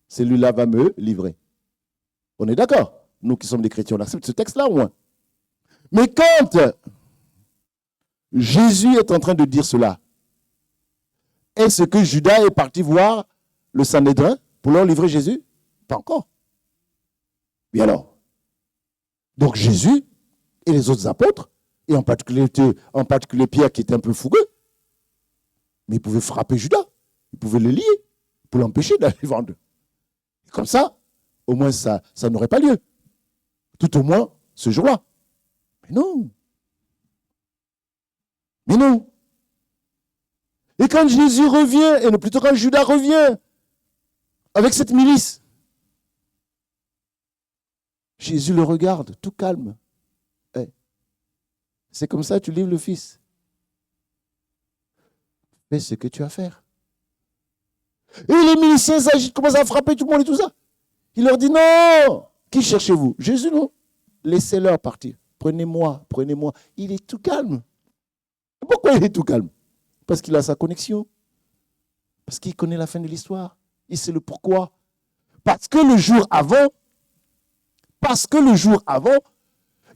celui-là va me livrer. On est d'accord? Nous qui sommes des chrétiens, on accepte ce texte-là au moins. Mais quand Jésus est en train de dire cela, est-ce que Judas est parti voir le Sanhédrin pour leur livrer Jésus? Pas encore. Et alors? Donc Jésus et les autres apôtres, et en particulier Pierre qui était un peu fougueux, mais il pouvait frapper Judas, il pouvait le lier pour l'empêcher d'aller vendre. Et comme ça, au moins ça n'aurait pas lieu. Tout au moins ce jour-là. Mais non. Mais non. Et quand Jésus revient, et plutôt quand Judas revient avec cette milice, Jésus le regarde, tout calme. Hey, c'est comme ça que tu livres le Fils. Fais ce que tu as à faire. Et les miliciens s'agitent, commencent à frapper tout le monde et tout ça. Il leur dit non. Qui cherchez-vous? Jésus, non. Laissez-leur partir. Prenez-moi, prenez-moi. Il est tout calme. Pourquoi il est tout calme? Parce qu'il a sa connexion. Parce qu'il connaît la fin de l'histoire. Il sait le pourquoi. Parce que le jour avant,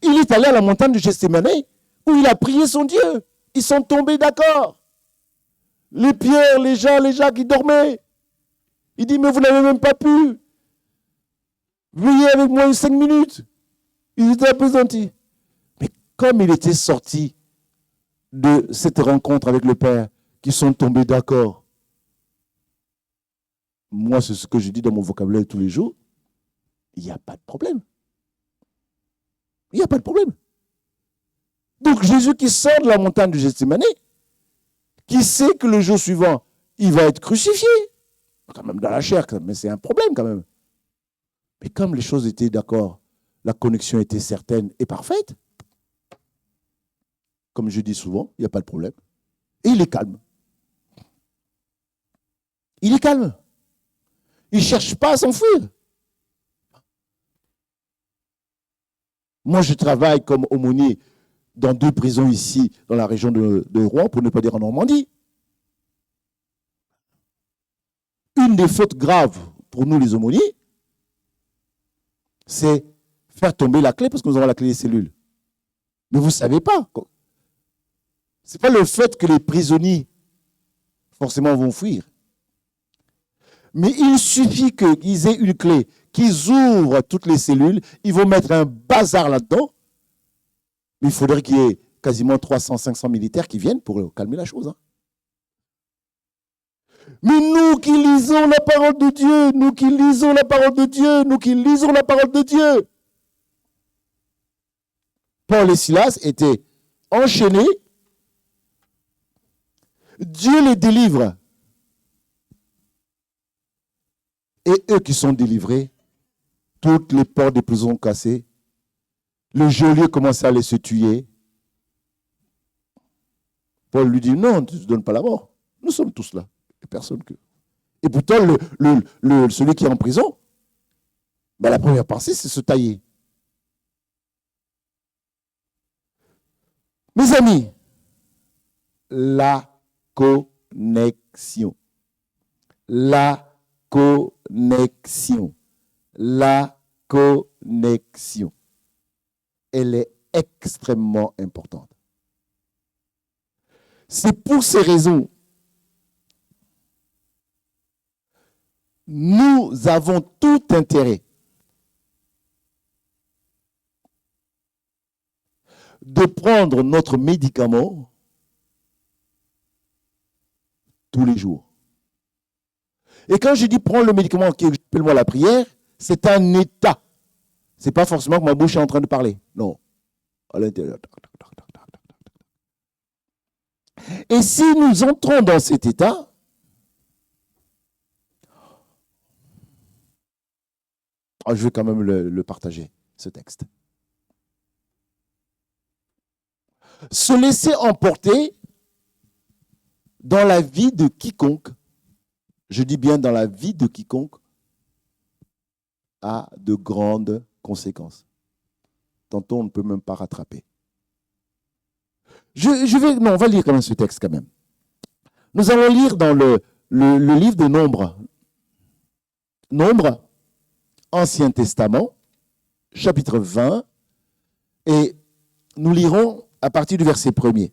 il est allé à la montagne de Gethsémane où il a prié son Dieu. Ils sont tombés d'accord. Les pierres, les gens qui dormaient. Il dit, mais vous n'avez même pas pu. Veillez avec moi 5 minutes. Ils étaient appesantis. Mais comme il était sorti de cette rencontre avec le Père, qui sont tombés d'accord, moi, c'est ce que je dis dans mon vocabulaire tous les jours, il n'y a pas de problème. Il n'y a pas de problème. Donc Jésus qui sort de la montagne de Gethsémane, qui sait que le jour suivant, il va être crucifié, quand même dans la chair, mais c'est un problème quand même. Mais comme les choses étaient d'accord, la connexion était certaine et parfaite, comme je dis souvent, il n'y a pas de problème. Et il est calme. Il est calme. Il ne cherche pas à s'enfuir. Moi, je travaille comme aumônier dans 2 prisons ici, dans la région de Rouen, pour ne pas dire en Normandie. Une des fautes graves pour nous, les aumôniers, c'est faire tomber la clé, parce que nous avons la clé des cellules. Mais vous ne savez pas. Ce n'est pas le fait que les prisonniers, forcément, vont fuir. Mais il suffit qu'ils aient une clé, qu'ils ouvrent toutes les cellules, ils vont mettre un bazar là-dedans. Mais il faudrait qu'il y ait quasiment 300-500 militaires qui viennent pour calmer la chose. Hein. Mais nous qui lisons la parole de Dieu, nous qui lisons la parole de Dieu, nous qui lisons la parole de Dieu. Paul et Silas étaient enchaînés. Dieu les délivre. Et eux qui sont délivrés, toutes les portes des prisons cassées, le geôlier commence à les se tuer. Paul lui dit, non, tu ne te donnes pas la mort. Nous sommes tous là. Personne que... Et pourtant, celui qui est en prison, ben, la première pensée, c'est se tailler. Mes amis, la connexion. La connexion. La connexion. Elle est extrêmement importante. C'est pour ces raisons, nous avons tout intérêt de prendre notre médicament tous les jours. Et quand je dis prendre le médicament qui appelle-moi la prière, c'est un état. Ce n'est pas forcément que ma bouche est en train de parler. Non. À l'intérieur. Et si nous entrons dans cet état, je vais quand même le partager, ce texte. Se laisser emporter dans la vie de quiconque, je dis bien dans la vie de quiconque, a de grandes conséquences. Tantôt, on ne peut même pas rattraper. On va lire quand même ce texte quand même. Nous allons lire dans le livre de Nombre. Nombre, Ancien Testament, chapitre 20, et nous lirons à partir du verset 1er.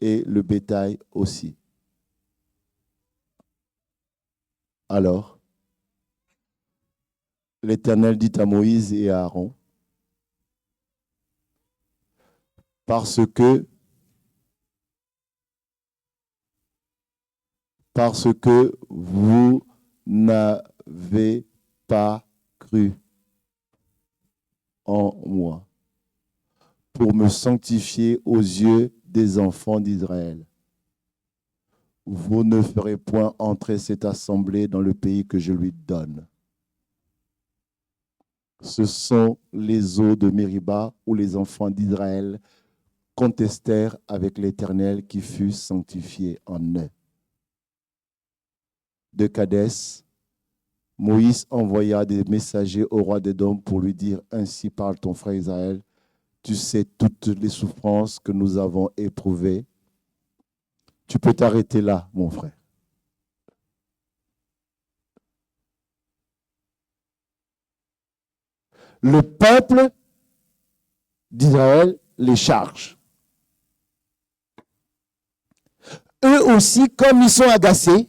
et le bétail aussi. Alors, l'Éternel dit à Moïse et à Aaron, parce que vous n'avez pas cru en moi pour me sanctifier aux yeux des enfants d'Israël. Vous ne ferez point entrer cette assemblée dans le pays que je lui donne. Ce sont les eaux de Mériba où les enfants d'Israël contestèrent avec l'Éternel qui fut sanctifié en eux. De Kadès, Moïse envoya des messagers au roi d'Édom pour lui dire « Ainsi parle ton frère Israël, tu sais toutes les souffrances que nous avons éprouvées. Tu peux t'arrêter là, mon frère. » Le peuple d'Israël les charge. Eux aussi, comme ils sont agacés,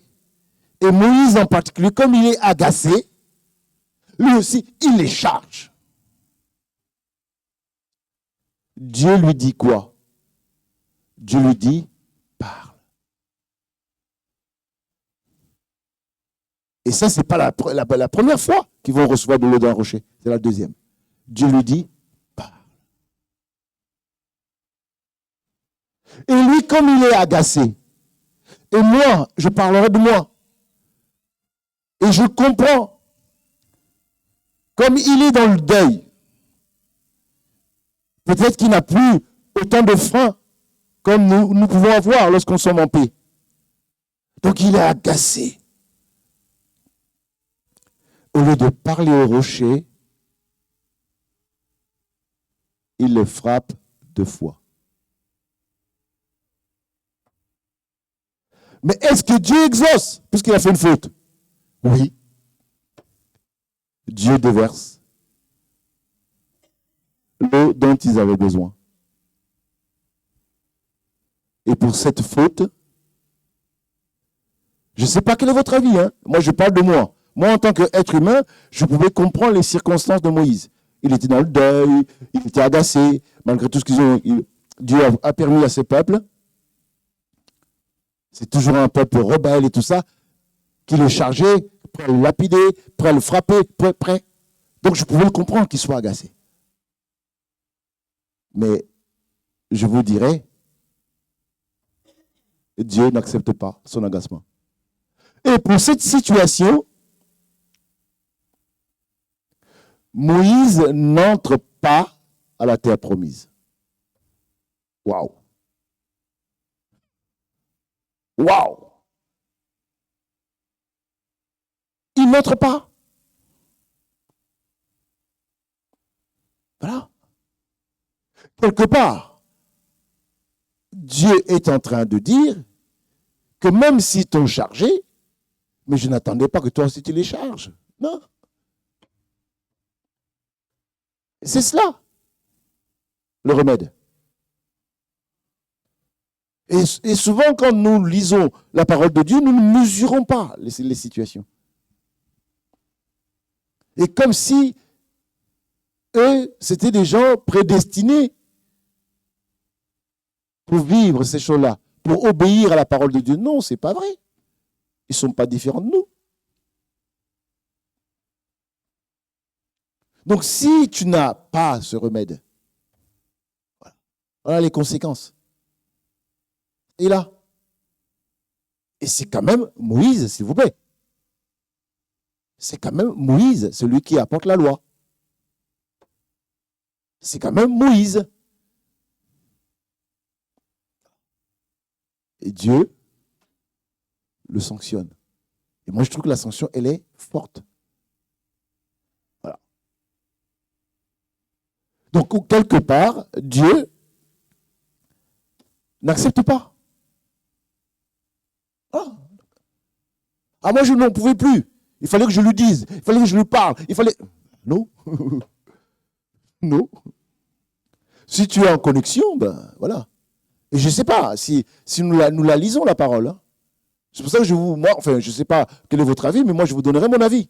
et Moïse en particulier, comme il est agacé, lui aussi, il les charge. Dieu lui dit quoi? Dieu lui dit, parle. Et ça, ce n'est pas la première fois qu'ils vont recevoir de l'eau d'un rocher. C'est la deuxième. Dieu lui dit, parle. Et lui, comme il est agacé, et moi, je parlerai de moi. Et je comprends, comme il est dans le deuil, peut-être qu'il n'a plus autant de frein comme nous pouvons avoir lorsqu'on sommes en paix. Donc il est agacé. Au lieu de parler au rocher, il le frappe 2 fois. Mais est-ce que Dieu exauce puisqu'il a fait une faute? Oui. Dieu déverse l'eau dont ils avaient besoin. Et pour cette faute, je ne sais pas quel est votre avis. Moi, je parle de moi. Moi, en tant qu'être humain, je pouvais comprendre les circonstances de Moïse. Il était dans le deuil, il était agacé, malgré tout ce qu'ils ont. Dieu a permis à ce peuple, c'est toujours un peuple rebelle et tout ça, qui le chargeait, prêt à le lapider, prêt à le frapper, prêt. Donc, je pouvais le comprendre qu'il soit agacé. Mais je vous dirais, Dieu n'accepte pas son agacement. Et pour cette situation, Moïse n'entre pas à la terre promise. Waouh! Waouh! Il n'entre pas. Voilà. Quelque part, Dieu est en train de dire que même s'ils t'ont chargé, mais je n'attendais pas que toi aussi tu les charges. Non. C'est cela, le remède. Et souvent, quand nous lisons la parole de Dieu, nous ne mesurons pas les situations. Et comme si eux, c'était des gens prédestinés pour vivre ces choses-là, pour obéir à la parole de Dieu. Non, ce n'est pas vrai. Ils ne sont pas différents de nous. Donc, si tu n'as pas ce remède, voilà les conséquences. Et là, et c'est quand même Moïse, s'il vous plaît. C'est quand même Moïse, celui qui apporte la loi. C'est quand même Moïse. Et Dieu le sanctionne. Et moi, je trouve que la sanction, elle est forte. Voilà. Donc, quelque part, Dieu n'accepte pas. Ah, moi, je n'en pouvais plus. Il fallait que je lui dise. Il fallait que je lui parle. Il fallait... Non. Non. Si tu es en connexion, ben voilà. Et je ne sais pas si nous la lisons, la parole. Hein. C'est pour ça que je ne sais pas quel est votre avis, mais moi, je vous donnerai mon avis.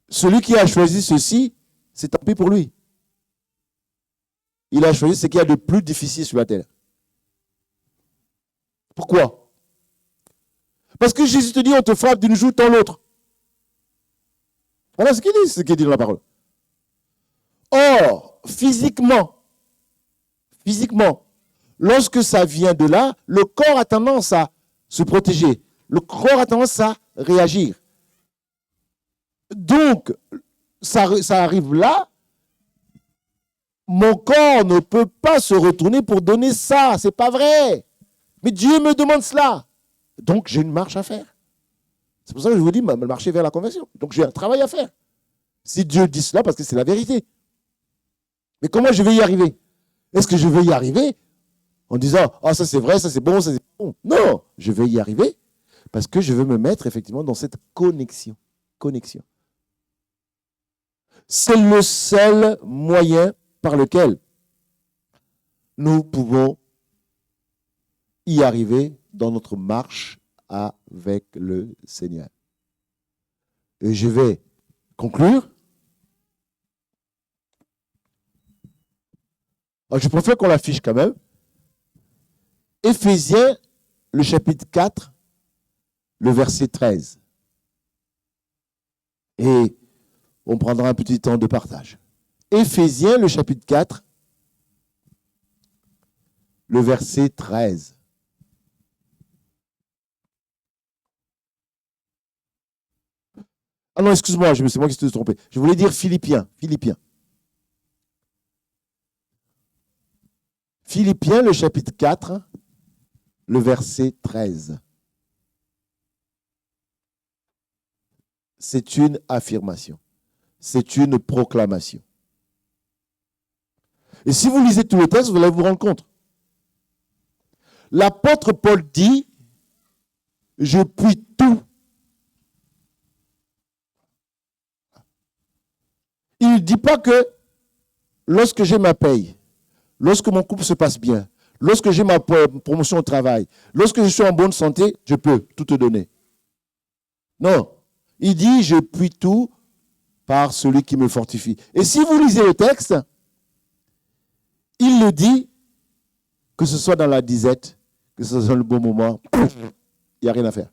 Celui qui a choisi ceci, c'est tant pis pour lui. Il a choisi ce qu'il y a de plus difficile sur la terre. Pourquoi? Parce que Jésus te dit, on te frappe d'une joue, tant l'autre. Voilà ce qu'il dit dans la parole. Or, physiquement, lorsque ça vient de là, le corps a tendance à se protéger. Le corps a tendance à réagir. Donc, ça arrive là, mon corps ne peut pas se retourner pour donner ça. C'est pas vrai. Mais Dieu me demande cela. Donc, j'ai une marche à faire. C'est pour ça que je vous dis, marcher vers la conversion. Donc, j'ai un travail à faire. Si Dieu dit cela, parce que c'est la vérité. Mais comment je vais y arriver? Est-ce que je vais y arriver en disant, ah, ça c'est vrai, ça c'est bon, ça c'est bon? Non, je vais y arriver parce que je veux me mettre effectivement dans cette connexion. C'est le seul moyen par lequel nous pouvons y arriver dans notre marche avec le Seigneur. Et je vais conclure. Alors, je préfère qu'on l'affiche quand même. Éphésiens, le chapitre 4, le verset 13. Et on prendra un petit temps de partage. Éphésiens, le chapitre 4, le verset 13. Ah non, excuse-moi, c'est moi qui me suis trompé. Je voulais dire Philippiens. Philippiens, le chapitre 4, le verset 13. C'est une affirmation. C'est une proclamation. Et si vous lisez tout le texte, vous allez vous rendre compte. L'apôtre Paul dit, je puis tout. Il ne dit pas que lorsque j'ai ma paye, lorsque mon couple se passe bien, lorsque j'ai ma promotion au travail, lorsque je suis en bonne santé, je peux tout te donner. Non. Il dit, je puis tout par celui qui me fortifie. Et si vous lisez le texte, il le dit, que ce soit dans la disette, que ce soit dans le bon moment, il n'y a rien à faire.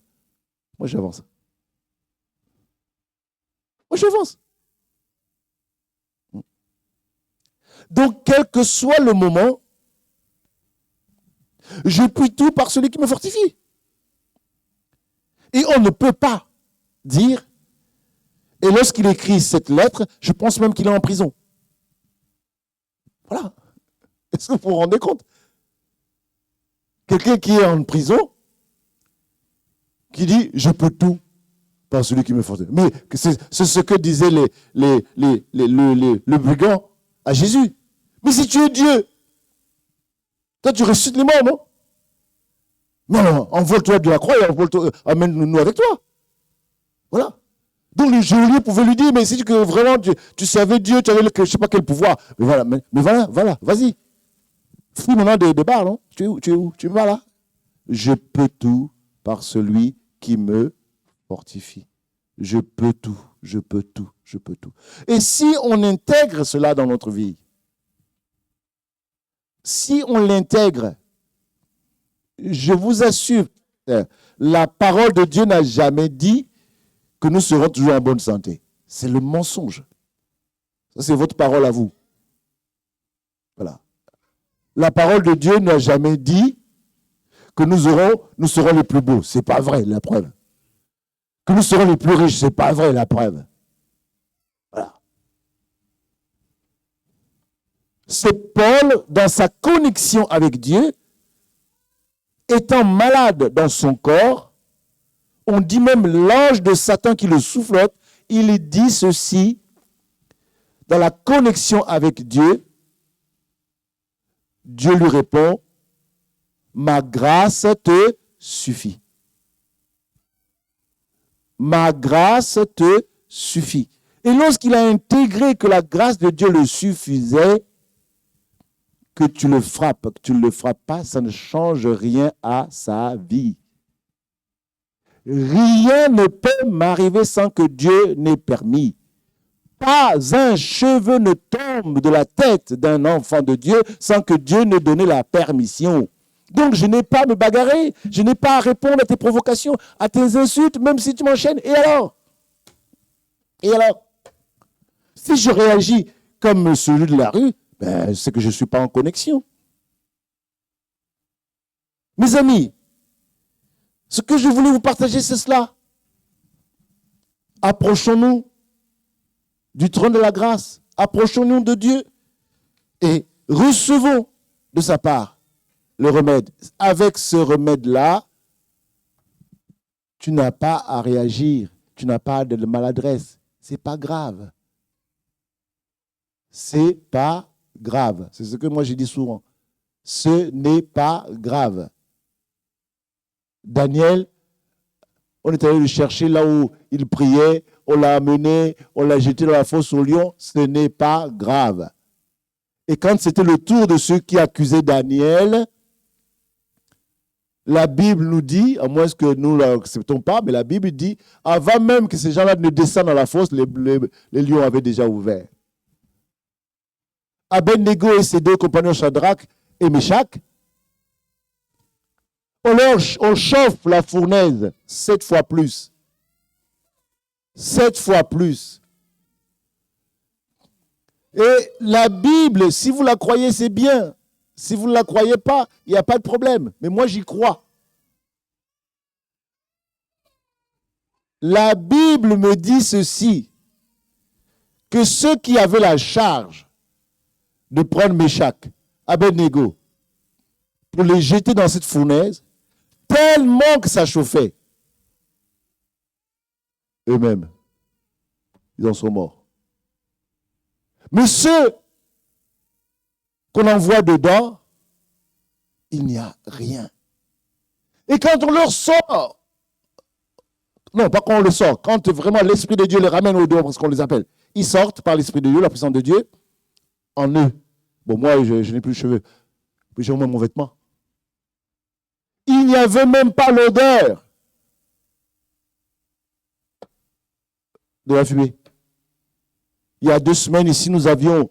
Moi, j'avance. Donc, quel que soit le moment, je puis tout par celui qui me fortifie. Et on ne peut pas dire, et lorsqu'il écrit cette lettre, je pense même qu'il est en prison. Voilà. Est-ce que vous vous rendez compte? Quelqu'un qui est en prison, qui dit, je peux tout par celui qui me fortifie. Mais c'est ce que disaient le brigand à Jésus. Mais si tu es Dieu, toi tu ressuscites les morts, non? Non, envole-toi de la croix et amène-nous avec toi. Voilà. Donc le geôlier pouvait lui dire, mais si vraiment tu savais Dieu, tu avais je ne sais pas quel pouvoir. Mais voilà, vas-y. Fous maintenant des barres, non? Tu es où? Tu es pas là? Je peux tout par celui qui me fortifie. Je peux tout. Et si on intègre cela dans notre vie, si on l'intègre, je vous assure, la parole de Dieu n'a jamais dit que nous serons toujours en bonne santé. C'est le mensonge. Ça, c'est votre parole à vous. Voilà. La parole de Dieu n'a jamais dit que nous serons les plus beaux. Ce n'est pas vrai, la preuve. Que nous serons les plus riches. Ce n'est pas vrai, la preuve. Voilà. C'est Paul, dans sa connexion avec Dieu, étant malade dans son corps, on dit même l'ange de Satan qui le soufflote, il dit ceci, dans la connexion avec Dieu, Dieu lui répond, ma grâce te suffit. Ma grâce te suffit. Et lorsqu'il a intégré que la grâce de Dieu le suffisait, que tu le frappes, que tu ne le frappes pas, ça ne change rien à sa vie. Rien ne peut m'arriver sans que Dieu n'ait permis. Pas un cheveu ne tombe de la tête d'un enfant de Dieu sans que Dieu n'ait donné la permission. Donc, je n'ai pas à me bagarrer, je n'ai pas à répondre à tes provocations, à tes insultes, même si tu m'enchaînes. Et alors? Et alors? Si je réagis comme celui de la rue, ben, c'est que je ne suis pas en connexion. Mes amis, ce que je voulais vous partager, c'est cela. Approchons-nous du trône de la grâce. Approchons-nous de Dieu et recevons de sa part le remède. Avec ce remède-là, tu n'as pas à réagir. Tu n'as pas de maladresse. Ce n'est pas grave. C'est pas grave. C'est ce que moi je dis souvent. Ce n'est pas grave. Daniel, on est allé le chercher là où il priait, on l'a amené, on l'a jeté dans la fosse au lion. Ce n'est pas grave. Et quand c'était le tour de ceux qui accusaient Daniel, la Bible nous dit, à moins que nous ne l'acceptons pas, mais la Bible dit, avant même que ces gens-là ne descendent dans la fosse, les lions avaient déjà ouvert. Abednego et ses deux compagnons Shadrach et Meshach, on chauffe la fournaise 7 fois plus. 7 fois plus. Et la Bible, si vous la croyez, c'est bien. Si vous ne la croyez pas, il n'y a pas de problème. Mais moi, j'y crois. La Bible me dit ceci, que ceux qui avaient la charge de prendre Meshach, Abednego, pour les jeter dans cette fournaise, tellement que ça chauffait, eux-mêmes, ils en sont morts. Mais ceux qu'on envoie dedans, il n'y a rien. Et quand on leur sort, non, pas quand on le sort, quand vraiment l'Esprit de Dieu les ramène au dehors, parce qu'on les appelle, ils sortent par l'Esprit de Dieu, la puissance de Dieu, en eux. Bon, moi, je n'ai plus de cheveux, mais j'ai au moins mon vêtement. Il n'y avait même pas l'odeur de la fumée. Il y a 2 semaines ici, nous avions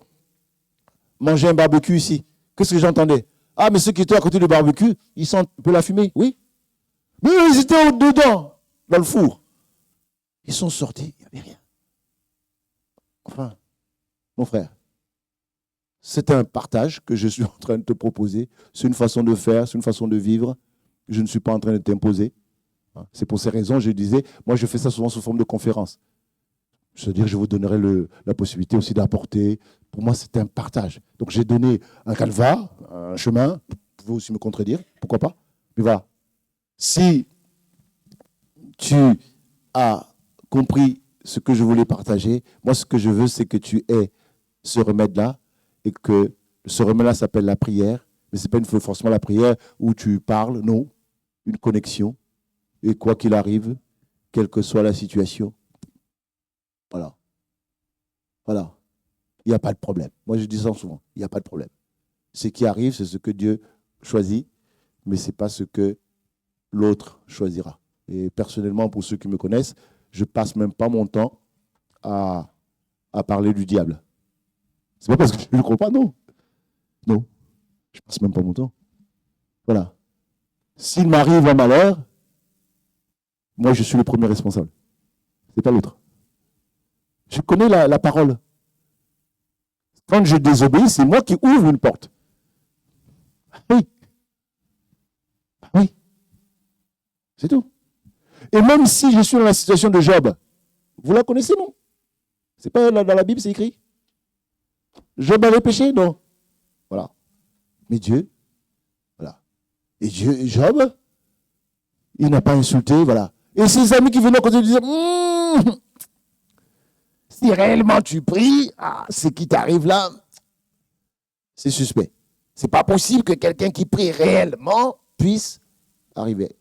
mangé un barbecue ici. Qu'est-ce que j'entendais? Ah, mais ceux qui étaient à côté du barbecue, ils sentent un peu la fumée, oui. Mais ils étaient dedans, dans le four. Ils sont sortis, il n'y avait rien. Enfin, mon frère, c'est un partage que je suis en train de te proposer. C'est une façon de faire, c'est une façon de vivre. Je ne suis pas en train de t'imposer. C'est pour ces raisons, je disais, moi je fais ça souvent sous forme de conférence. C'est-à-dire, je vous donnerai la possibilité aussi d'apporter. Pour moi, c'est un partage. Donc, j'ai donné un calvaire, un chemin. Vous pouvez aussi me contredire, pourquoi pas. Mais voilà. Si tu as compris ce que je voulais partager, moi, ce que je veux, c'est que tu aies ce remède-là et que ce remède-là s'appelle la prière. Mais ce n'est pas forcément la prière où tu parles, non. Une connexion. Et quoi qu'il arrive, quelle que soit la situation, voilà. Voilà. Il n'y a pas de problème. Moi, je dis ça souvent. Il n'y a pas de problème. Ce qui arrive, c'est ce que Dieu choisit, mais ce n'est pas ce que l'autre choisira. Et personnellement, pour ceux qui me connaissent, je ne passe même pas mon temps à parler du diable. Ce n'est pas parce que je ne le crois pas, non. Non. Je ne passe même pas mon temps. Voilà. S'il m'arrive un malheur, moi, je suis le premier responsable. Ce n'est pas l'autre. Je connais la parole. Quand je désobéis, c'est moi qui ouvre une porte. Oui. Oui. C'est tout. Et même si je suis dans la situation de Job, vous la connaissez, non? C'est pas dans la Bible, c'est écrit. Job avait péché, non? Voilà. Mais Dieu, voilà. Et Dieu, Job, il n'a pas insulté, voilà. Et ses amis qui venaient à côté lui disaient, si réellement tu pries, ce qui t'arrive là, c'est suspect. C'est pas possible que quelqu'un qui prie réellement puisse arriver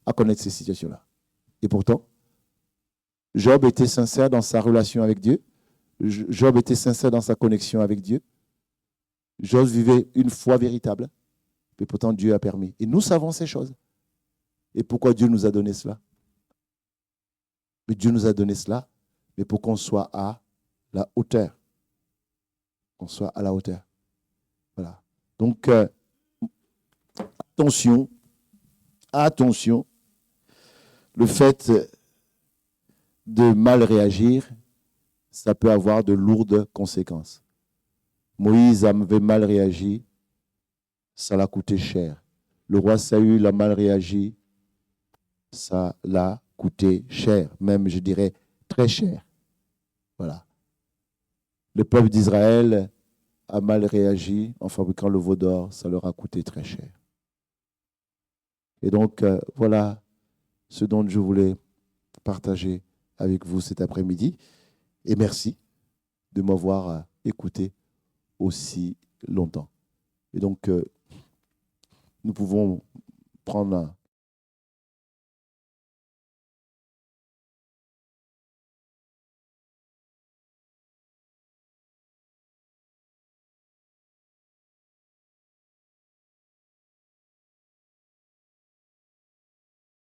à connaître ces situations-là. Et pourtant, Job était sincère dans sa relation avec Dieu. Job était sincère dans sa connexion avec Dieu. Jos vivait une foi véritable, mais pourtant Dieu a permis. Et nous savons ces choses. Et pourquoi Dieu nous a donné cela? Mais Dieu nous a donné cela, mais pour qu'on soit à la hauteur. Qu'on soit à la hauteur. Voilà. Donc, attention, attention. Le fait de mal réagir, ça peut avoir de lourdes conséquences. Moïse avait mal réagi, ça l'a coûté cher. Le roi Saül a mal réagi, ça l'a coûté cher, même je dirais très cher. Voilà. Le peuple d'Israël a mal réagi en fabriquant le veau d'or, ça leur a coûté très cher. Et donc, voilà ce dont je voulais partager avec vous cet après-midi. Et merci de m'avoir écouté aussi longtemps. Et donc, nous pouvons prendre